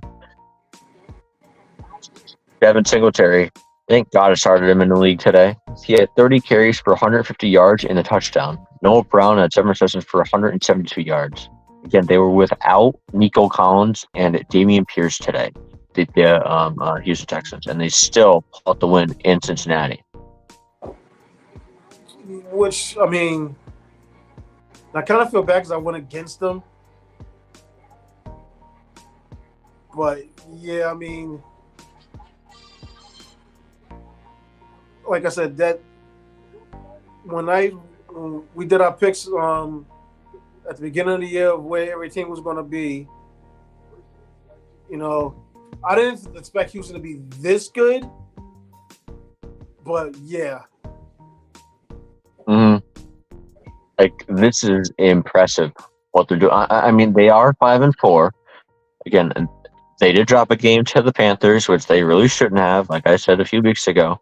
Devin Singletary, thank God I started him in the league today. He had 30 carries for 150 yards and a touchdown. Noah Brown had 7 receptions for 172 yards. Again, they were without Nico Collins and Dameon Pierce today, the Houston Texans, and they still pulled out the win in Cincinnati. Which, I mean, I kind of feel bad because I went against them. But, yeah, I mean, like I said, that when we did our picks at the beginning of the year of where everything was going to be, you know, I didn't expect Houston to be this good, but yeah. Like, this is impressive what they're doing. I mean, they are 5-4. Again, they did drop a game to the Panthers, which they really shouldn't have, like I said a few weeks ago.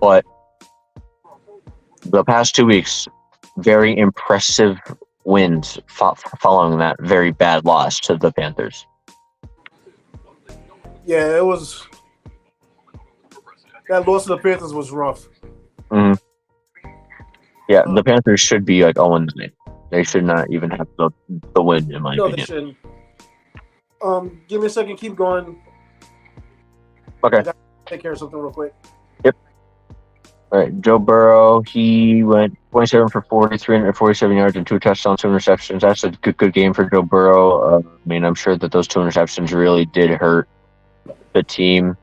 But the past 2 weeks, very impressive wins following that very bad loss to the Panthers. Yeah, it was. That loss to the Panthers was rough. Mm-hmm. Yeah, the Panthers should be like 0-9. They should not even have the win, in my opinion. They shouldn't. Give me a second. Keep going. Okay. I gotta take care of something real quick. Yep. All right. Joe Burrow, he went 27 for 40, 347 yards and 2 touchdowns, 2 interceptions. That's a good game for Joe Burrow. I mean, I'm sure that those 2 interceptions really did hurt the team.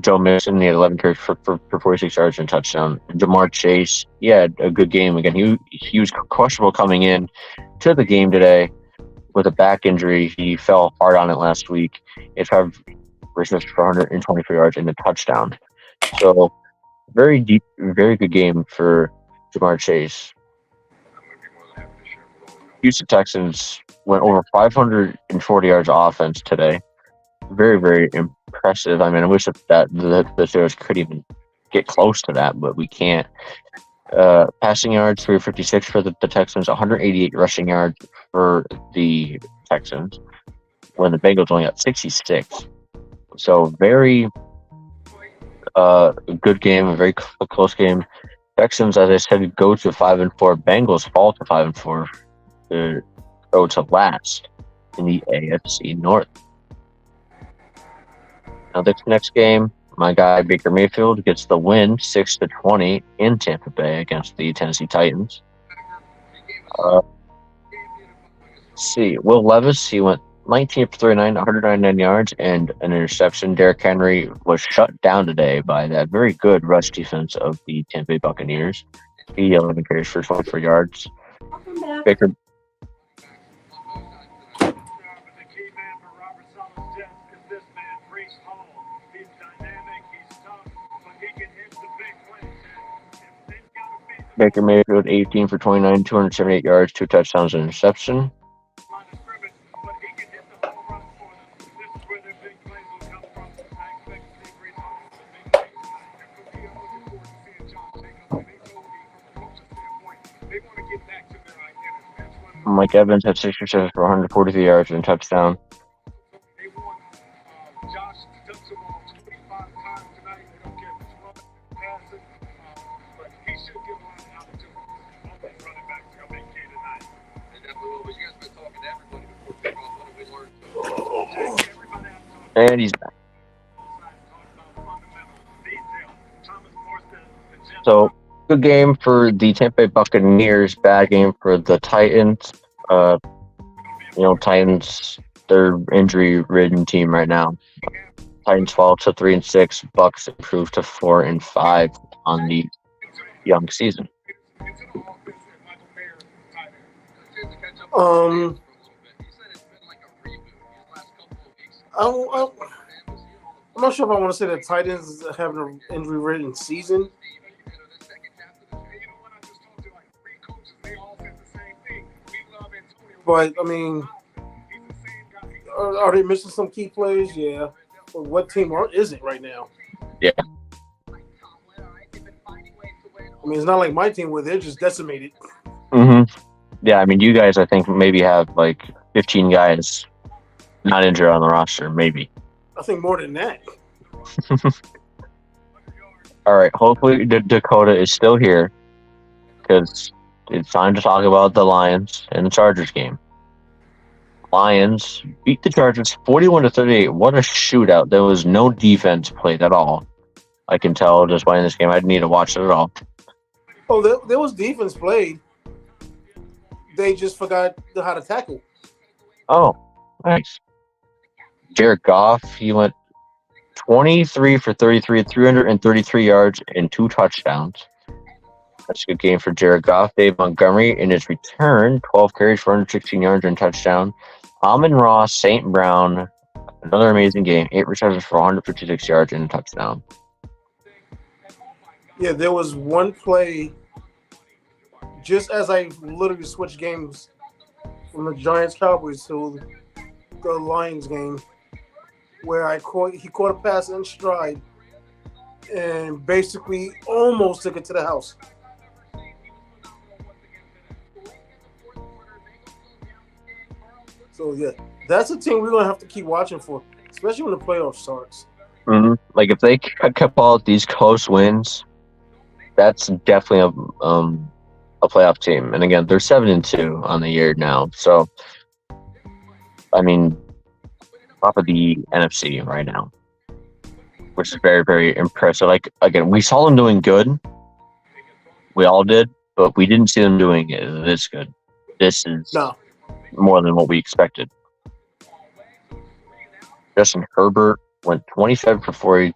Joe Mixon, he had 11 carries for 46 yards and a touchdown. Jamar Chase, he had a good game. Again, he was questionable coming in to the game today with a back injury. He fell hard on it last week. He had 5 receptions for 124 yards and a touchdown. So, very good game for Jamar Chase. Houston Texans went over 540 yards of offense today. Very, very impressive. I mean, I wish that the Steelers could even get close to that, but we can't. Passing yards, 356 for the Texans, 188 rushing yards for the Texans, when the Bengals only got 66. So, very good game, a very close game. Texans, as I said, go to 5-4. Bengals fall to 5-4 to go to last in the AFC North. Now, this next game, my guy Baker Mayfield gets the win, 6-20 in Tampa Bay against the Tennessee Titans. Let's see, Will Levis, he went 19 for 39, 199 yards, and an interception. Derrick Henry was shut down today by that very good rush defense of the Tampa Bay Buccaneers. He 11 carries for 24 yards. I'll come back. Baker Baker Mayfield 18 for 29, 278 yards, 2 touchdowns, and interception. Mike Evans had 6 receptions for 143 yards and a touchdown. And he's back. So, good game for the Tampa Bay Buccaneers, bad game for the Titans. Titans, they're injury-ridden team right now. Titans fall to 3-6. Bucks improve to 4-5 on the young season. I'm not sure if I want to say the Titans having an injury-ridden season. But, I mean, are they missing some key players? Yeah. But what team is it right now? Yeah. I mean, it's not like my team where they're just decimated. Mm-hmm. Yeah, I mean, you guys, I think, maybe have like 15 guys not injured on the roster, maybe. I think more than that. All right, hopefully Dakota is still here because it's time to talk about the Lions and the Chargers game. Lions beat the Chargers 41-38. What a shootout. There was no defense played at all. I can tell just playing this game. I didn't need to watch it at all. Oh, there was defense played. They just forgot how to tackle. Oh, nice. Jared Goff, he went 23 for 33, 333 yards, and 2 touchdowns. That's a good game for Jared Goff. Dave Montgomery, in his return, 12 carries for 116 yards and a touchdown. Amon-Ra St. Brown, another amazing game, 8 receptions for 156 yards and a touchdown. Yeah, there was one play, just as I literally switched games from the Giants-Cowboys to the Lions game, where he caught a pass in stride and basically almost took it to the house. So, yeah, that's a team we're going to have to keep watching for, especially when the playoff starts. Mm-hmm. Like, if they kept all these close wins, that's definitely a playoff team. And, again, they're 7-2 on the year now. So, I mean, top of the NFC right now, which is very, very impressive. Like, again, we saw them doing good. We all did, but we didn't see them doing it this good. This is more than what we expected. Justin Herbert went 27 for 40,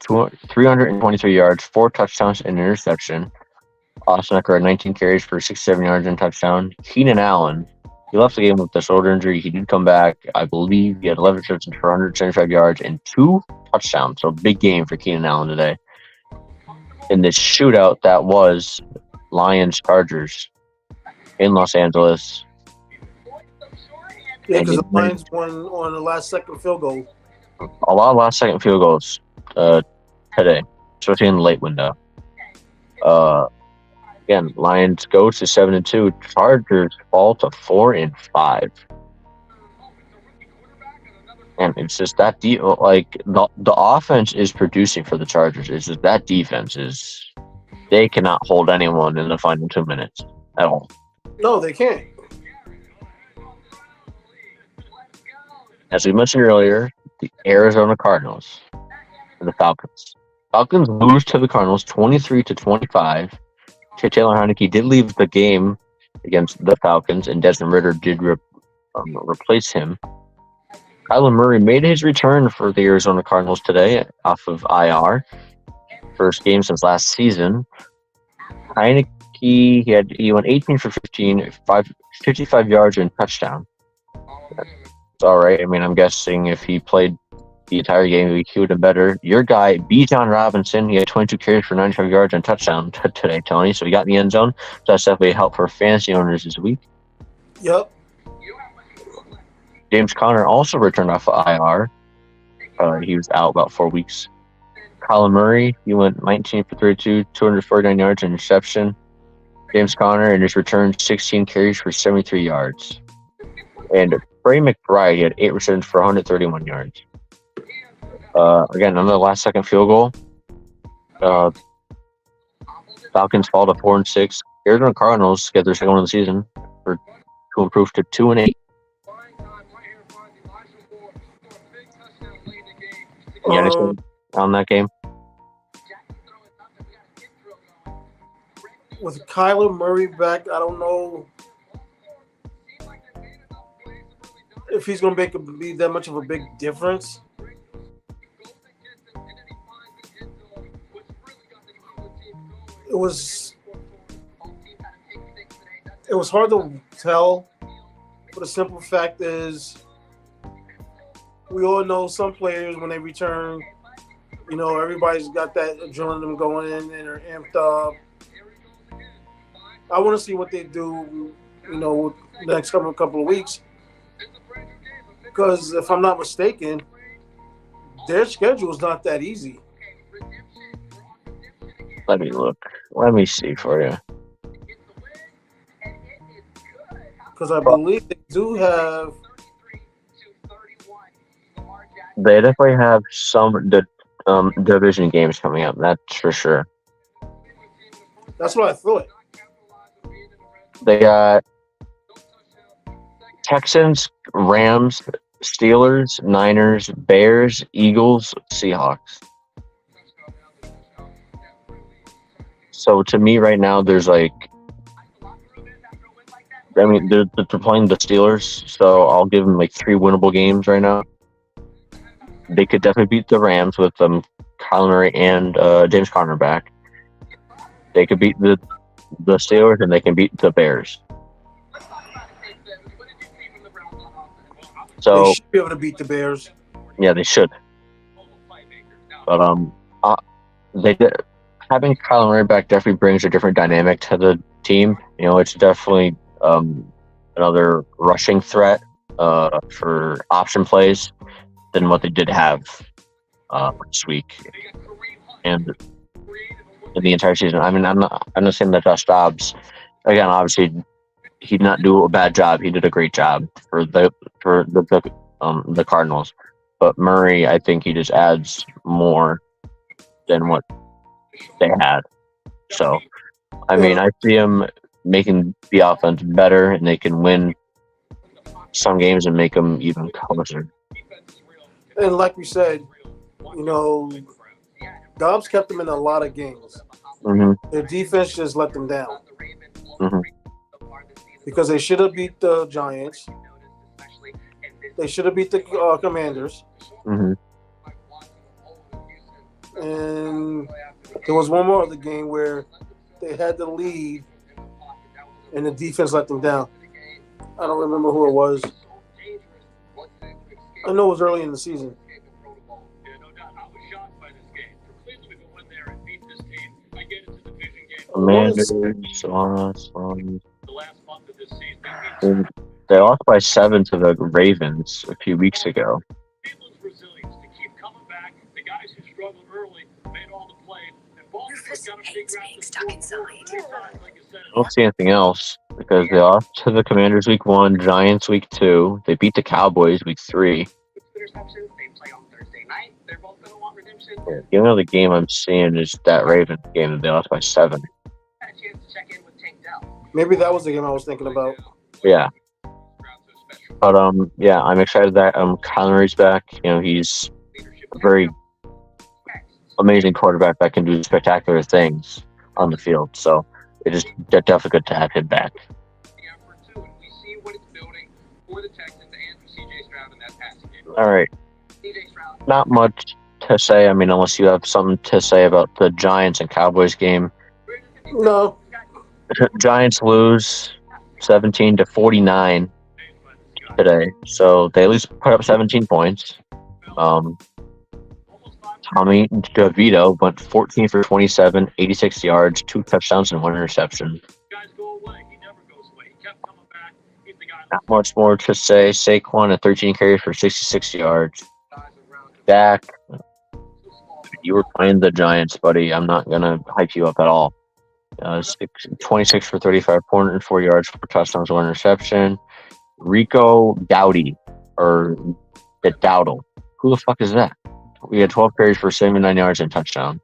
323 yards, 4 touchdowns, and an interception. Austin Eckler had 19 carries for 67 yards and a touchdown. Keenan Allen, he left the game with a shoulder injury. He did come back. I believe he had 11 receptions for 175 yards and 2 touchdowns. So big game for Keenan Allen today. In this shootout that was Lions-Chargers in Los Angeles. Yeah, because the Lions won on the last-second field goal. A lot of last-second field goals today, especially in the late window. Again, Lions go to 7-2. Chargers fall to 4-5. And it's just that the offense is producing for the Chargers. It's just that defense they cannot hold anyone in the final 2 minutes at all. No, they can't. As we mentioned earlier, the Arizona Cardinals and the Falcons. Falcons lose to the Cardinals 23-25. Taylor Heineke did leave the game against the Falcons, and Desmond Ridder did replace him. Kyler Murray made his return for the Arizona Cardinals today off of IR. First game since last season. Heineke, he went 18 for 15, 55 yards and touchdown. It's all right. I mean, I'm guessing if he played the entire game, he would have been better. Your guy, Bijan Robinson, he had 22 carries for 95 yards and touchdown today, Tony. So he got in the end zone. So that's definitely a help for fantasy owners this week. Yep. James Conner also returned off of IR. He was out about 4 weeks. Kyler Murray, he went 19 for 32, 249 yards and interception. James Conner in his return, 16 carries for 73 yards. And Trey McBride, he had 8 receptions for 131 yards. Again, another last-second field goal. Falcons fall to 4-6. Arizona Cardinals get their second win of the season to improve to 2-8. Yeah, anything on that game? With Kyler Murray back, I don't know if he's going to be that much of a big difference. It was hard to tell, but the simple fact is we all know some players when they return, everybody's got that adrenaline going in and they're amped up. I want to see what they do, the next couple of weeks. Because if I'm not mistaken, their schedule is not that easy. Let me look. Let me see for you. Because I believe they do have. They definitely have some division games coming up. That's for sure. That's what I thought. They got Texans, Rams, Steelers, Niners, Bears, Eagles, Seahawks. So to me right now, there's they're playing the Steelers, so I'll give them 3 winnable games right now. They could definitely beat the Rams with Kyler Murray and James Conner back. They could beat the Steelers, and they can beat the Bears. So they should be able to beat the Bears. Yeah, they should. But having Kyler Murray back definitely brings a different dynamic to the team. It's definitely another rushing threat for option plays than what they did have this week and in the entire season. I mean, I'm not saying that Josh Dobbs, again, obviously he did not do a bad job. He did a great job for the Cardinals. But Murray, I think he just adds more than what they had. So, I mean, I see him making the offense better, and they can win some games and make them even closer. And like we said, Dobbs kept them in a lot of games. Mm-hmm. Their defense just let them down. Mm-hmm. Because they should have beat the Giants. They should have beat the Commanders. Mm-hmm. And there was one more of the game where they had the lead and the defense let them down. I don't remember who it was. I know it was early in the season. Commanders, they lost by 7 to the Ravens a few weeks ago. I don't see anything else because they lost to the Commanders week 1, Giants week 2. They beat the Cowboys week 3. Yeah, the only other game I'm seeing is that Ravens game that they lost by 7. Maybe that was the game I was thinking about. Yeah. But I'm excited that Kyler Murray's back. He's a very amazing quarterback that can do spectacular things on the field. So it's definitely good to have him back. All right. Not much to say. I mean, unless you have something to say about the Giants and Cowboys game. No. Giants lose 17-49 today, so they at least put up 17 points. Tommy DeVito went 14 for 27, 86 yards, 2 touchdowns, and 1 interception. Not much more to say. Saquon at 13 carries for 66 yards. Dak, you were playing the Giants, buddy. I'm not going to hype you up at all. 26 for 35, 404 yards, 4 touchdowns, 1 interception. Rico Dowdy, or the Dowdle. Who the fuck is that? We had 12 carries for 79 yards and touchdown.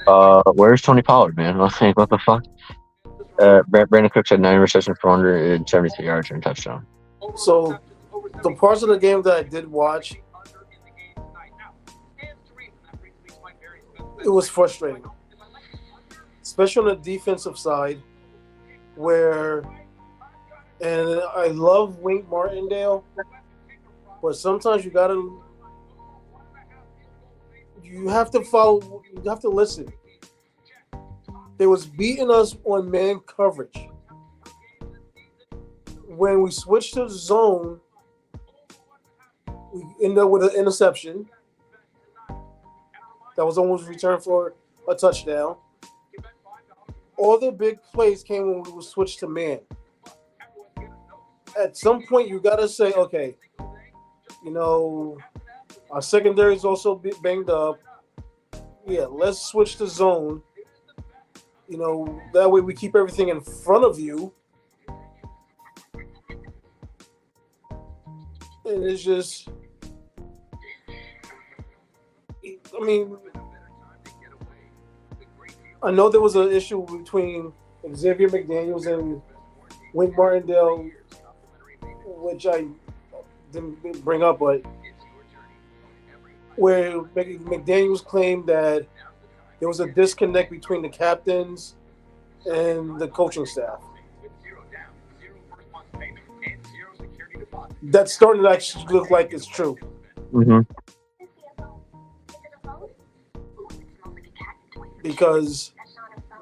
Where's Tony Pollard, man? Like, what the fuck? Brandon Cooks had 9 receptions for 173 yards and touchdown. So, the parts of the game that I did watch, it was frustrating, especially on the defensive side, where, and I love Wink Martindale, but sometimes you have to follow, you have to listen. They was beating us on man coverage. When we switched to zone, we ended up with an interception that was almost returned for a touchdown. All the big plays came when we would switch to man. At some point, you got to say, okay, our secondary is also banged up. Yeah, let's switch to zone. That way we keep everything in front of you. And it's just, I mean, I know there was an issue between Xavier McDaniels and Wink Martindale, which I didn't bring up, but where McDaniels claimed that there was a disconnect between the captains and the coaching staff. That's starting to actually look like it's true. Mm-hmm. Because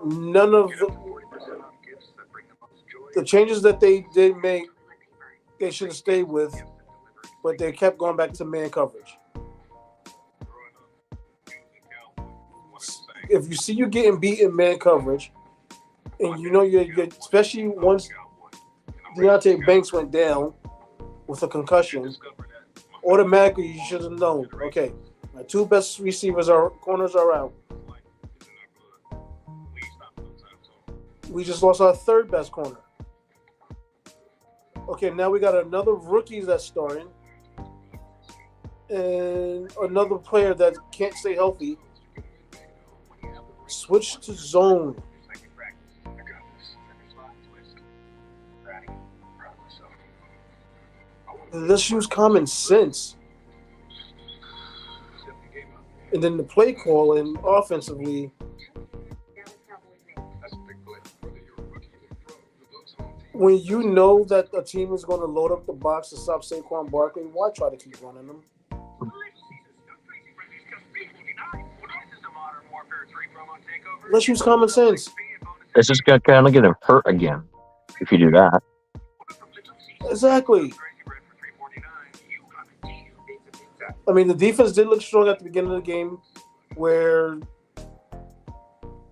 none of the changes that they did make, they should have stayed with, but they kept going back to man coverage. If you see you getting beat in man coverage, and you're especially once Deontay Banks went down with a concussion, automatically you should have known, okay, my 2 best corners are out. We just lost our 3rd best corner. Okay, now we got another rookie that's starting and another player that can't stay healthy. Switch to zone. Let's use common sense. And then the play call and offensively, when you know that a team is going to load up the box to stop Saquon Barkley, why try to keep running them? Let's use common sense. It's just going to kind of get him hurt again if you do that. Exactly. I mean, the defense did look strong at the beginning of the game where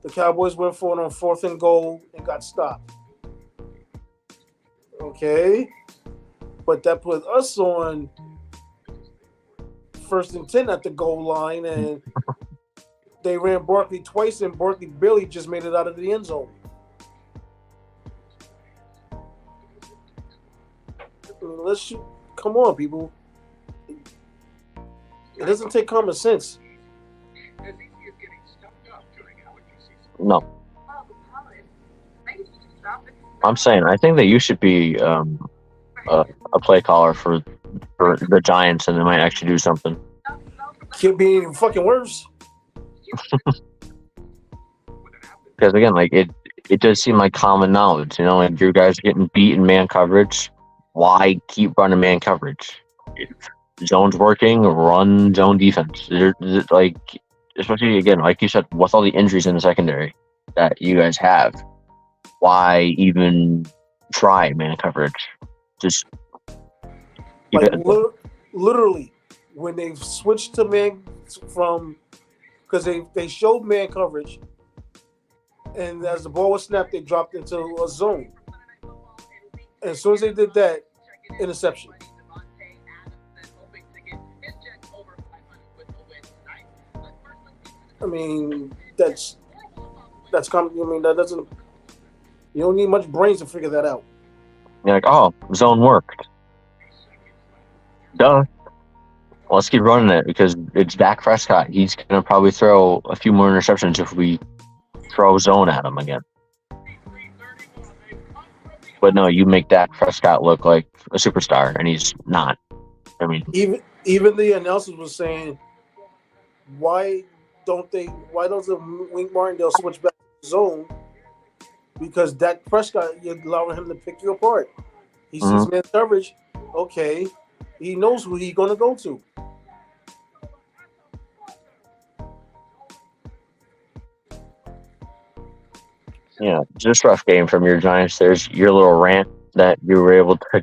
the Cowboys went for it on 4th and goal and got stopped. Okay. But that put us on 1st and 10 at the goal line, and they ran Barkley twice, and Barkley barely just made it out of the end zone. Come on, people. It doesn't take common sense. No. I'm saying, I think that you should be a play caller for the Giants, and they might actually do something. Can't be any fucking worse. Because again, like it does seem like common knowledge, like you guys are getting beat in man coverage, why keep running man coverage? If zone's working, run zone defense. Like, especially again, like you said, with all the injuries in the secondary that you guys have, why even try man coverage? Just keep Like it. literally, when they switched to man from because they showed man coverage, and as the ball was snapped, they dropped into a zone. And as soon as they did that, interception. I mean, that's common. I mean, that doesn't. You don't need much brains to figure that out. You're like, oh, zone worked. Duh. Well, let's keep running it because it's Dak Prescott. He's gonna probably throw a few more interceptions if we throw zone at him again. But no, you make Dak Prescott look like a superstar, and he's not. I mean, even the announcers was saying, why don't the Wink Martindale switch back to zone? Because Dak Prescott, you're allowing him to pick you apart. He sees man coverage. Okay, he knows who he's going to go to. yeah, just rough game from your Giants. There's your little rant that you were able to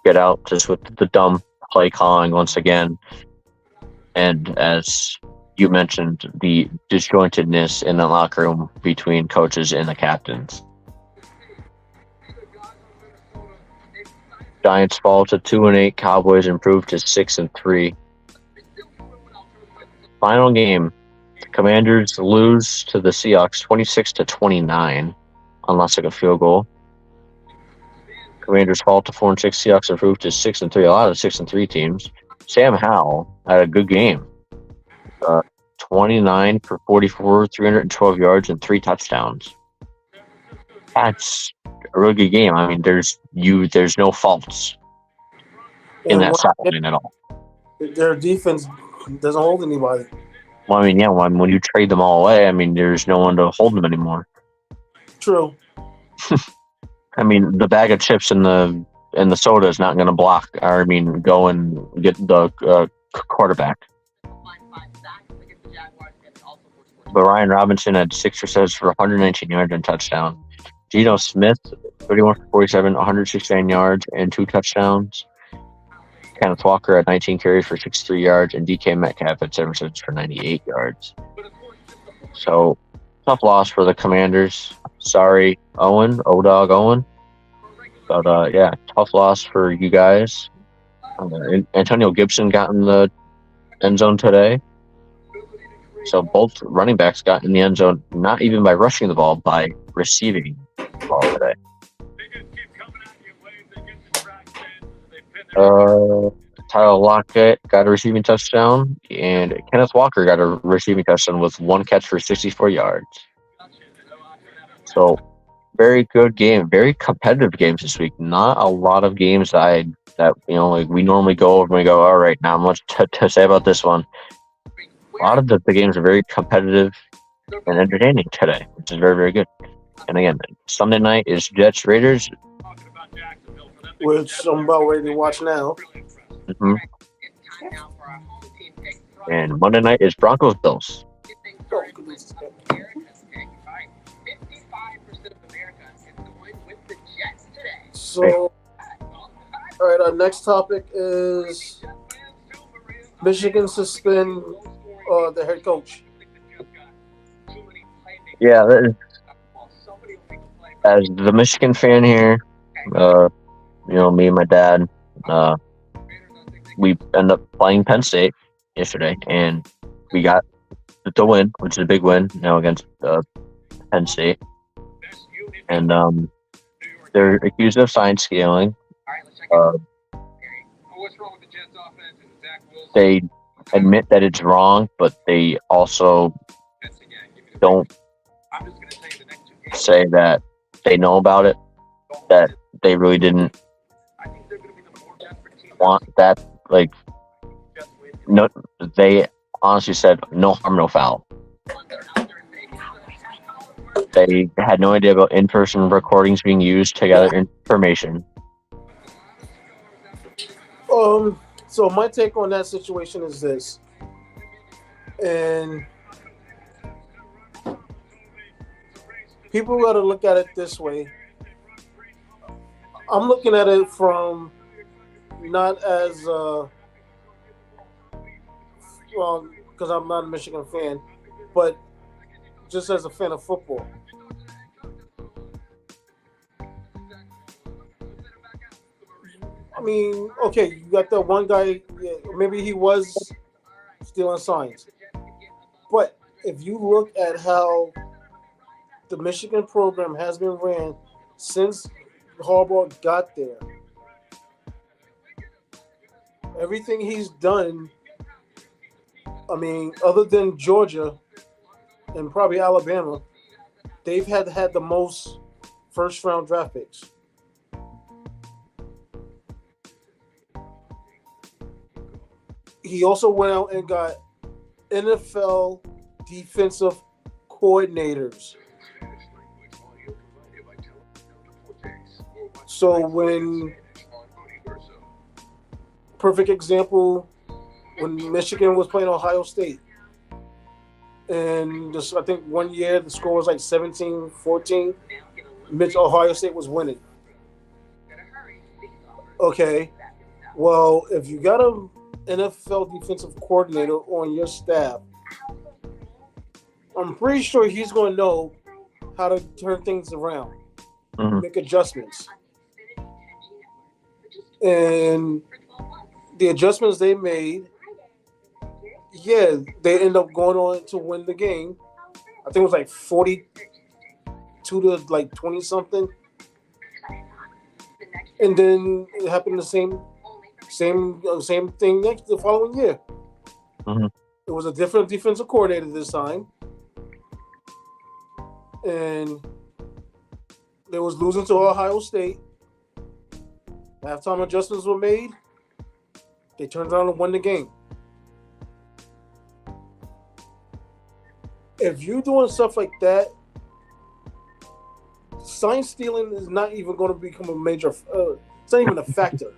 get out just with the dumb play calling once again. And as you mentioned, the disjointedness in the locker room between coaches and the captains. Giants fall to 2-8. Cowboys improve to 6-3. Final game. Commanders lose to the Seahawks 26-29 on loss of a field goal. Commanders fall to 4-6. Seahawks improve to 6-3. A lot of 6-3 teams. Sam Howell had a good game. 29 for 44, 312 yards, and 3 touchdowns. That's a really good game. I mean, there's no faults in that sideline at all. Their defense doesn't hold anybody. Well, I mean, yeah, when you trade them all away, I mean, there's no one to hold them anymore. True. I mean, the bag of chips and the soda is not going to block. Or, I mean, go and get the quarterback. But Ryan Robinson had 6 receptions for 119 yards and touchdown. Geno Smith, 31 for 47, 169 yards and 2 touchdowns. Kenneth Walker had 19 carries for 63 yards, and DK Metcalf had 7 receptions for 98 yards. So, tough loss for the Commanders. Sorry, O-Dog Owen. But, yeah, tough loss for you guys. Antonio Gibson got in the end zone today. So both running backs got in the end zone, not even by rushing the ball, by receiving the ball today. Tyler Lockett got a receiving touchdown, and Kenneth Walker got a receiving touchdown with 1 catch for 64 yards. So, very good game, very competitive games this week. Not a lot of games that like we normally go over and we go, all right, not much to say about this one. A lot of the games are very competitive and entertaining today, which is very, very good. And again, Sunday night is Jets Raiders, which I'm about ready to watch now. Mm-hmm. And Monday night is Broncos Bills. So, all right, our next topic is Michigan suspend the head coach. Yeah, as the Michigan fan here, me and my dad, we end up playing Penn State yesterday, and we got the win, which is a big win now against Penn State. And they're accused of sign scaling. They admit that it's wrong, but they also don't say that they know about it, that they really didn't want that. Like, no, they honestly said no harm, no foul. They had no idea about in-person recordings being used to gather information. So my take on that situation is this, and people got to look at it this way. I'm looking at it from not as well, because I'm not a Michigan fan, but just as a fan of football. I mean, okay, you got that one guy. Yeah, maybe he was stealing signs, but if you look at how the Michigan program has been ran since Harbaugh got there, everything he's done. I mean, other than Georgia and probably Alabama, they've had the most first round draft picks. He also went out and got NFL defensive coordinators. So when perfect example, when Michigan was playing Ohio State, and I think one year the score was like 17-14, Ohio State was winning. Okay, well, if you got a NFL defensive coordinator on your staff, I'm pretty sure he's going to know how to turn things around, make adjustments. And the adjustments they made, yeah, they end up going on to win the game. I think it was like 42 to like 20 something. And then it happened the same thing the following year. It was a different defensive coordinator this time, and they was losing to Ohio State. Halftime adjustments were made. They turned around and won the game. If you're doing stuff like that, sign stealing is not even going to become a major. It's not even a factor.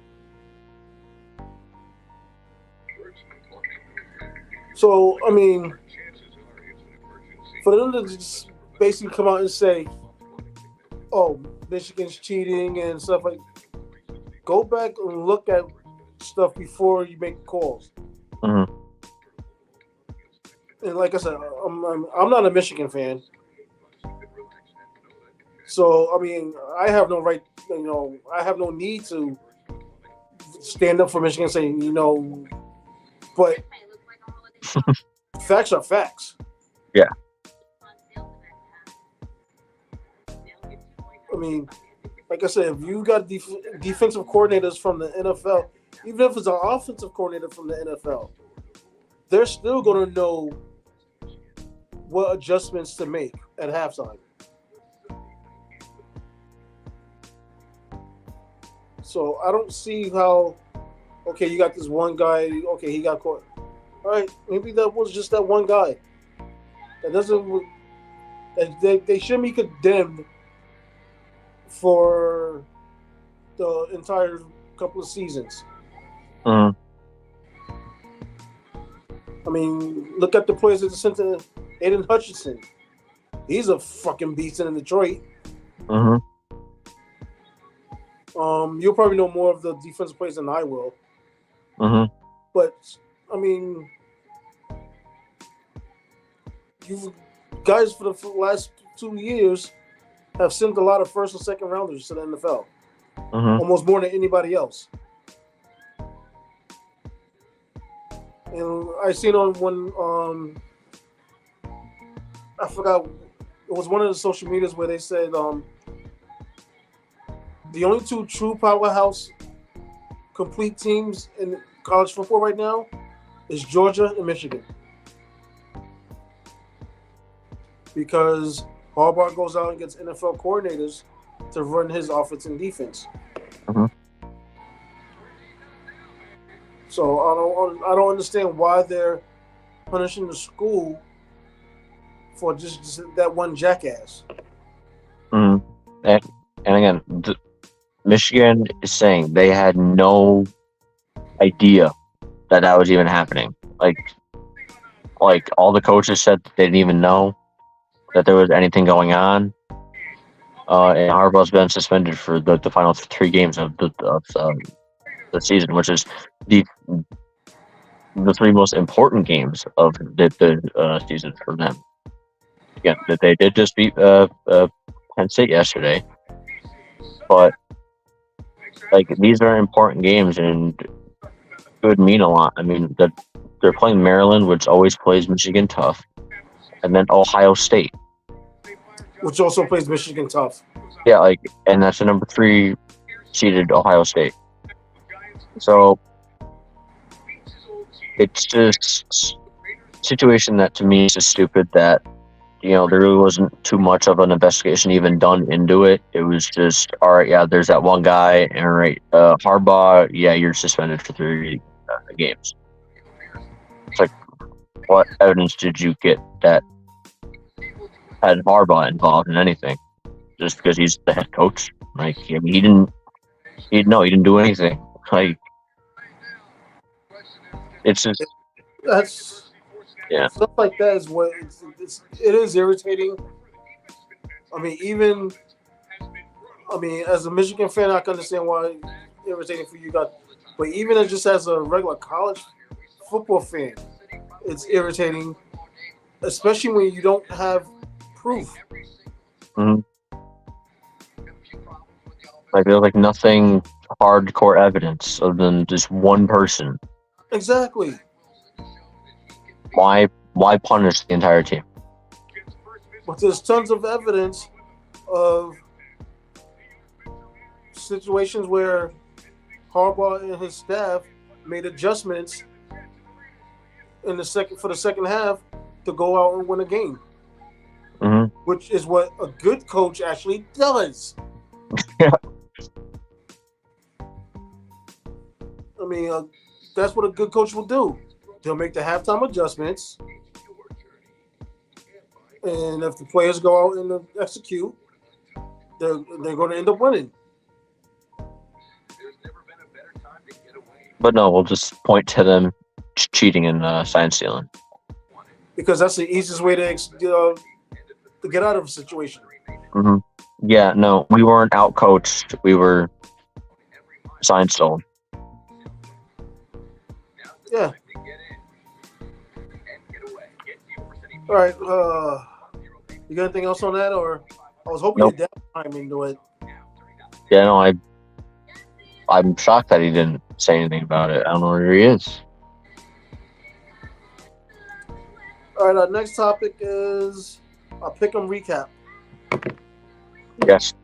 So, I mean, for them to just basically come out and say, oh, Michigan's cheating and stuff like that, go back and look at stuff before you make calls. And like I said, I'm not a Michigan fan. So, I mean, I have no right, I have no need to stand up for Michigan saying, but facts are facts. Yeah. I mean, like I said, if you got defensive coordinators from the NFL, even if it's an offensive coordinator from the NFL, they're still going to know what adjustments to make at halftime. So I don't see how, okay, you got this one guy, okay, he got caught. All right, maybe that was just that one guy. That doesn't, they shouldn't be condemned for the entire couple of seasons. I mean, look at the players at the center. Aiden Hutchinson. He's a fucking beast in Detroit. You'll probably know more of the defensive players than I will. But, I mean, you guys for the last 2 years have sent a lot of first and second rounders to the NFL. Almost more than anybody else. And I seen on one, I forgot, it was one of the social medias where they said the only two true powerhouse complete teams in college football right now is Georgia and Michigan. Because Harbaugh goes out and gets NFL coordinators to run his offense and defense. So I don't understand why they're punishing the school for just that one jackass. And again, Michigan is saying they had no idea that was even happening. Like all the coaches said that they didn't even know that there was anything going on. And Harbaugh's been suspended for the final 3 games of the season, which is the 3 most important games of the season for them. Again, that they did just beat Penn State yesterday, but like these are important games and could mean a lot. I mean, they're playing Maryland, which always plays Michigan tough, and then Ohio State, which also plays Michigan tough. Yeah, and that's the number 3 seeded Ohio State. So it's just a situation that to me is just stupid that, there really wasn't too much of an investigation even done into it. It was just, all right, yeah, there's that one guy, and all right, Harbaugh, yeah, you're suspended for 3 games. It's like, what evidence did you get that had Harbaugh involved in anything? Just because he's the head coach? Like, I mean, he didn't do anything. Like, it's just stuff like that is what it is irritating. I mean, as a Michigan fan, I can understand why it's irritating for you guys, but even as a regular college football fan, it's irritating, especially when you don't have proof. Mm-hmm. Like there's nothing hardcore evidence other than just one person. Exactly. Why punish the entire team? But there's tons of evidence of situations where Harbaugh and his staff made adjustments for the second half to go out and win a game, which is what a good coach actually does. Yeah. I mean, that's what a good coach will do. They'll make the halftime adjustments, and if the players go out and execute, they're going to end up winning. But no, we'll just point to them cheating and sign stealing. Because that's the easiest way to get out of a situation. Mm-hmm. Yeah, no, we weren't out-coached. We were sign stolen. Yeah. All right. You got anything else on that, or I was hoping to dive into it. Yeah, no, I'm shocked that he didn't say anything about it. I don't know where he is. All right. Our next topic is our pick'em recap. Yes.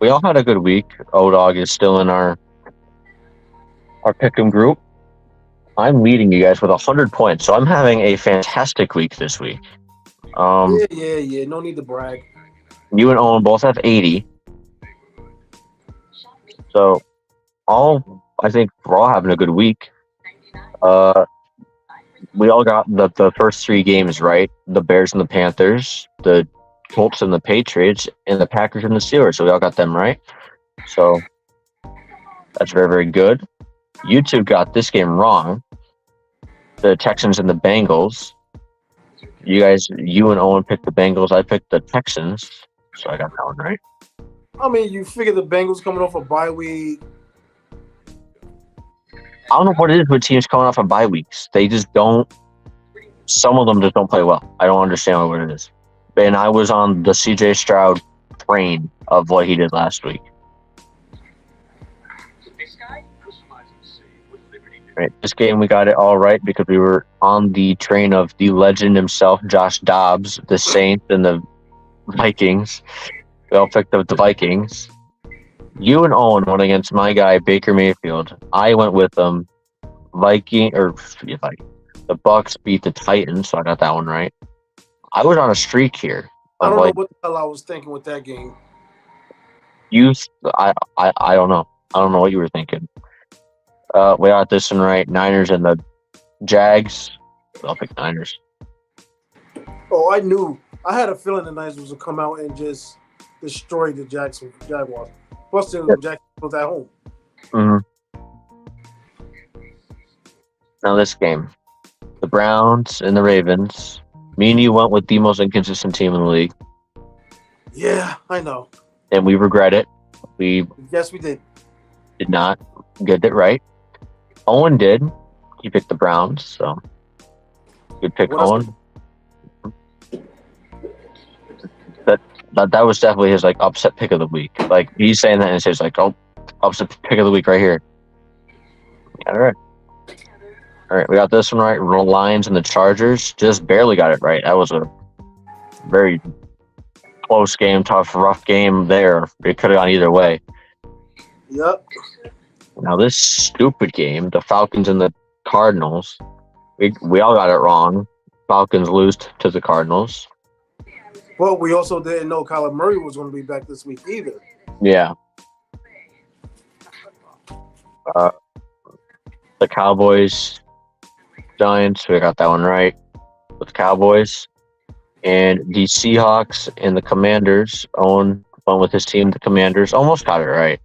We all had a good week. O-Dog is still in our pick'em group. I'm leading you guys with 100 points, so I'm having a fantastic week this week. Yeah. No need to brag. You and Owen both have 80. So, I think we're all having a good week. We all got the first 3 games right. The Bears and the Panthers, the Colts and the Patriots, and the Packers and the Steelers. So we all got them right. So that's very, very good. You two got this game wrong. The Texans and the Bengals. You and Owen picked the Bengals. I picked the Texans. So I got that one right. I mean, you figure the Bengals coming off a bye week. I don't know what it is with teams coming off of bye weeks. They just don't. Some of them just don't play well. I don't understand what it is. And I was on the CJ Stroud train of what he did last week. Right. This game we got it all right because we were on the train of the legend himself, Josh Dobbs, the Saints, and the Vikings. We all picked up the Vikings. You and Owen went against my guy, Baker Mayfield. I went with them. The Bucks beat the Titans, so I got that one right. I was on a streak here. I don't know what the hell I was thinking with that game. I don't know. I don't know what you were thinking. We got this one right. Niners and the Jags. I'll pick Niners. Oh, I knew. I had a feeling the Niners was going to come out and just destroy the Jaguars. Plus, the Jaguars was at home. Mm-hmm. Now this game, the Browns and the Ravens. Me and you went with the most inconsistent team in the league, Yeah, I know. and we regret it. We Yes, we did. did not get it right. Owen did. He picked the Browns, so good pick, What else? Owen. That was definitely his like upset pick of the week. Like he's saying that and it's like, oh, upset pick of the week right here. All right. All right, we got this one right. Lions and the Chargers just barely got it right. That was a very close game, tough, rough game there. It could have gone either way. Yep. Now this stupid game, the Falcons and the Cardinals, we all got it wrong. Falcons lose to the Cardinals. But we also didn't know Kyler Murray was going to be back this week either. Yeah. The Cowboys, Giants, we got that one right with the Cowboys. And the Seahawks and the Commanders, Owen went with his team, the Commanders, almost got it right.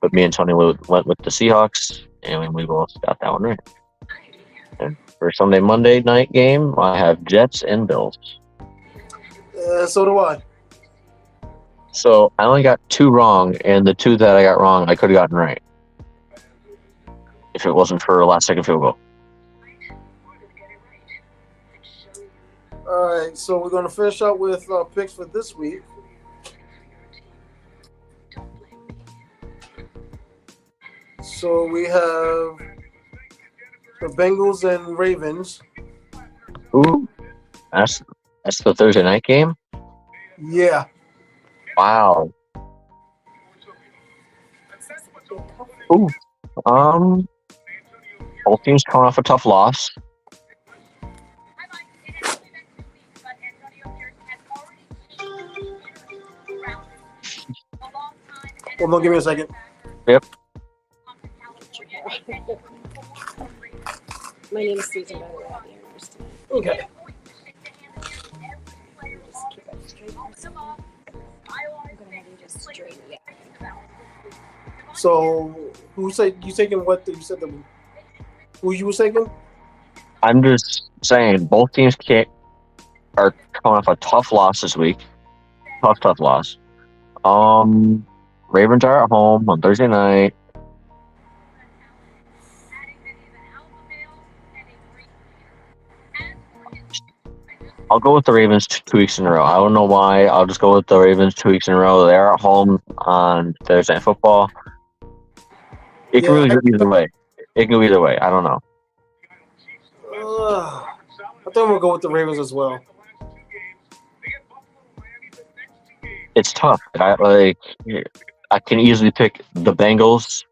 But me and Tony went with the Seahawks, and we both got that one right. And for Sunday, Monday night game, I have Jets and Bills. So do I. So I only got 2 wrong, and the 2 that I got wrong, I could have gotten right. If it wasn't for a last-second field goal. All right, so we're going to finish out with picks for this week. So we have the Bengals and Ravens. Ooh, that's the Thursday night game? Yeah. Wow. Ooh. Both teams coming off a tough loss. Hold on, give me a second. Yep. My name is Susan, by the way. I'll be your nurse tonight. Okay. Just keep it straight. I'm gonna have you just straight. Yeah. So who said you taking what? You said the who you were taking? I'm just saying both teams are coming off a tough loss this week. Tough loss. Ravens are at home on Thursday night. I'll go with the Ravens 2 weeks in a row. I don't know why. I'll just go with the Ravens 2 weeks in a row. They're at home on Thursday Night Football. It can really go either way. It can go either way. I don't know. I think I'm gonna go with the Ravens as well. It's tough. I can easily pick the Bengals,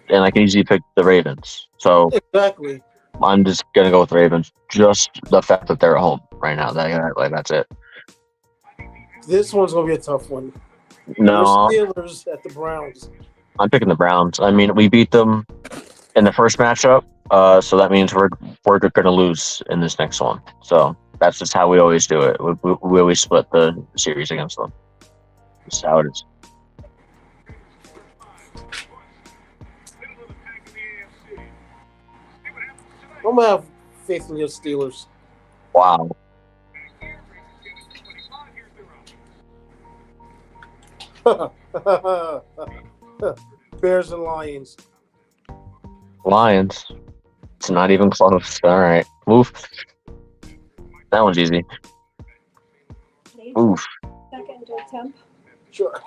and I can easily pick the Ravens. So Exactly. I'm just gonna go with the Ravens. Just the fact that they're at home right now. That's it. This one's gonna be a tough one. No, The Steelers at the Browns. I'm picking the Browns. I mean, we beat them in the first matchup, so that means we're gonna lose in this next one. So that's just how we always do it. We always split the series against them. That's how it is. I'm gonna have faith in your Steelers. Wow. Bears and Lions. Lions. It's not even close. All right. Move. That one's easy. Oof. Second to attempt. Sure.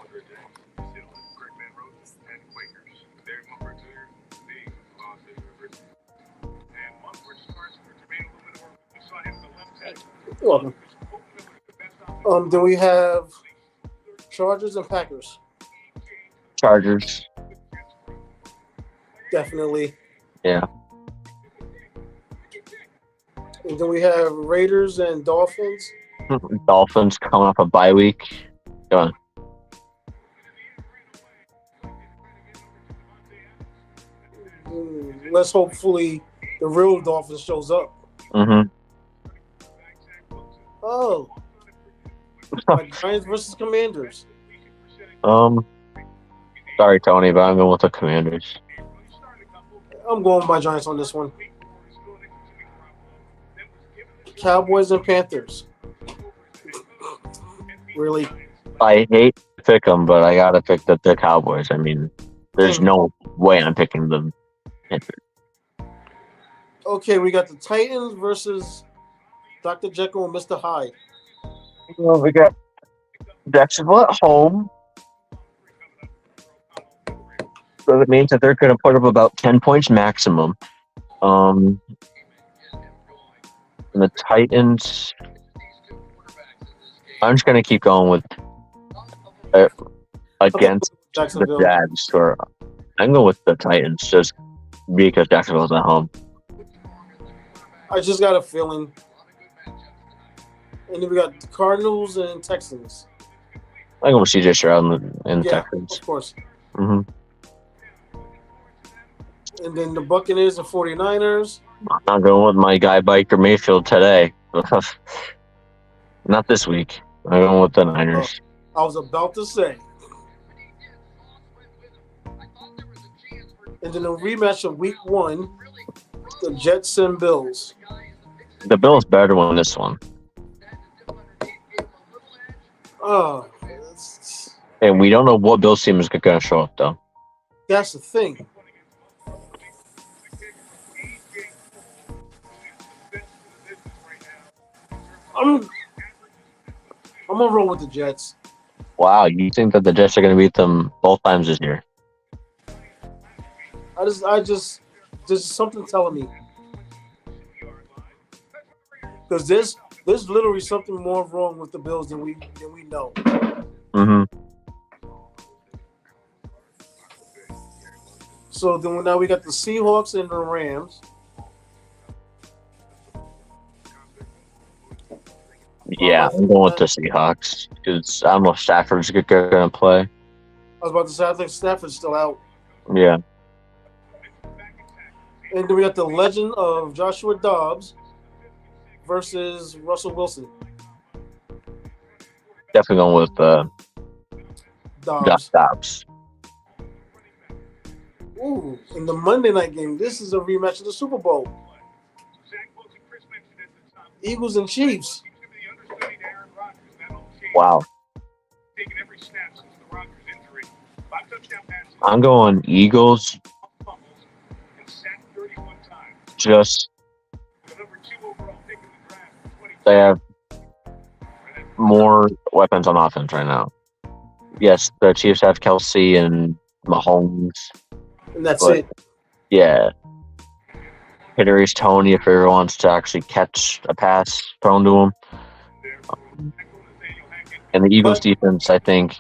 You're welcome. Then we have Chargers and Packers. Chargers. Definitely. Yeah. And then we have Raiders and Dolphins. Dolphins coming off a bye week. Go on. Let's hopefully the real Dolphins shows up. Mm-hmm. Oh. Like Giants versus Commanders. Sorry, Tony, but I'm going with the Commanders. I'm going by Giants on this one. Cowboys and Panthers. Really? I hate to pick them, but I gotta pick the Cowboys. I mean, there's no way I'm picking the Panthers. Okay, we got the Titans versus Dr. Jekyll and Mr. Hyde. Well, we got Jacksonville at home. So that means that they're going to put up about 10 points maximum. And the Titans, I'm just going to keep going with against the Jacksonville. Jags. Or I'm going with the Titans just because Jacksonville's at home. I just got a feeling. And then we got the Cardinals and Texans. I'm going with CJ Stroud and Texans. Of course. Mm-hmm. And then the Buccaneers and 49ers. I'm going with my guy Baker Mayfield today. Not this week. I'm going with the Niners. I was about to say. And then a rematch of Week 1, the Jets and Bills. The Bills better win this one. And we don't know what Bills team is going to show up, though. That's the thing. I'm gonna roll with the Jets. Wow, you think that the Jets are going to beat them both times this year? I just, there's something telling me. Because there's literally something more wrong with the Bills than we know. Mm-hmm. So then now we got the Seahawks and the Rams. Yeah, I'm going with the Seahawks because I don't know if Stafford's going to play. I was about to say, I think Stafford's still out. Yeah. And then we got the legend of Joshua Dobbs versus Russell Wilson. Definitely going with Dobbs. Ooh, in the Monday night game, this is a rematch of the Super Bowl. Eagles and Chiefs. Wow. I'm going Eagles. Just they have more weapons on offense right now. Yes, the Chiefs have Kelsey and Mahomes. And that's it. Yeah. Kadarius Toney, if he ever wants to actually catch a pass thrown to him. And the Eagles defense, I think,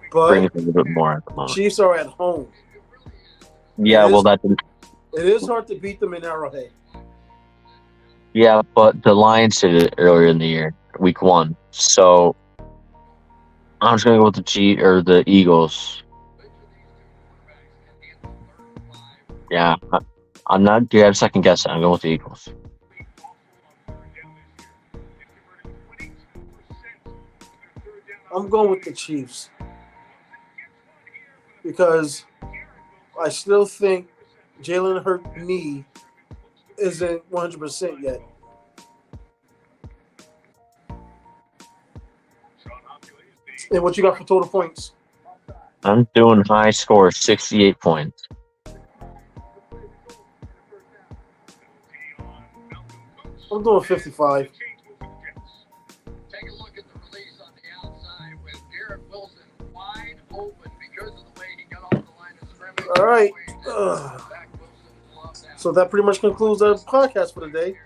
brings a little bit more at the moment. Chiefs are at home. Yeah, it is hard to beat them in Arrowhead. Yeah, but the Lions did it earlier in the year, Week 1. So I'm just gonna go with the Eagles. Yeah, I'm not. Do you have a second guess? I'm going with the Eagles. I'm going with the Chiefs because I still think Jalen Hurts' knee isn't 100% yet. And what you got for total points? I'm doing high score, 68 points. I'm doing 55. All right. So that pretty much concludes our podcast for today.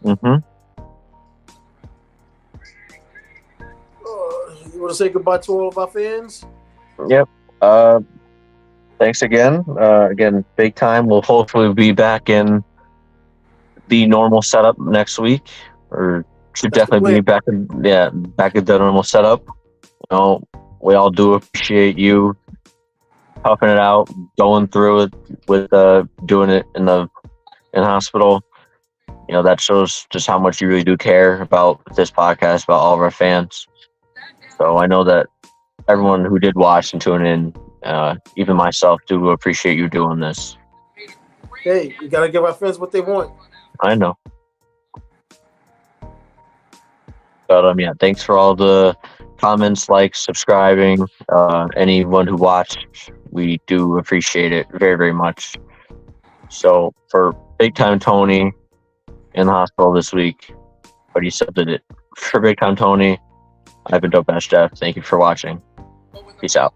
Mm-hmm. You want to say goodbye to all of our fans? Yep. Thanks again. Again, big time. We'll hopefully be back in the normal setup next week, or should definitely be back in the normal setup. You know, we all do appreciate you toughing it out, going through it with doing it in hospital. You know, that shows just how much you really do care about this podcast, about all of our fans. So I know that everyone who did watch and tune in, even myself, do appreciate you doing this. Hey, you gotta give our fans what they want. I know. But yeah, thanks for all the comments, likes, subscribing. Anyone who watched, we do appreciate it very, very much. So for Big Time Tony in the hospital this week, but he said that it for Big Time Tony. I've been Dope Ass Jeff. Thank you for watching. Peace out.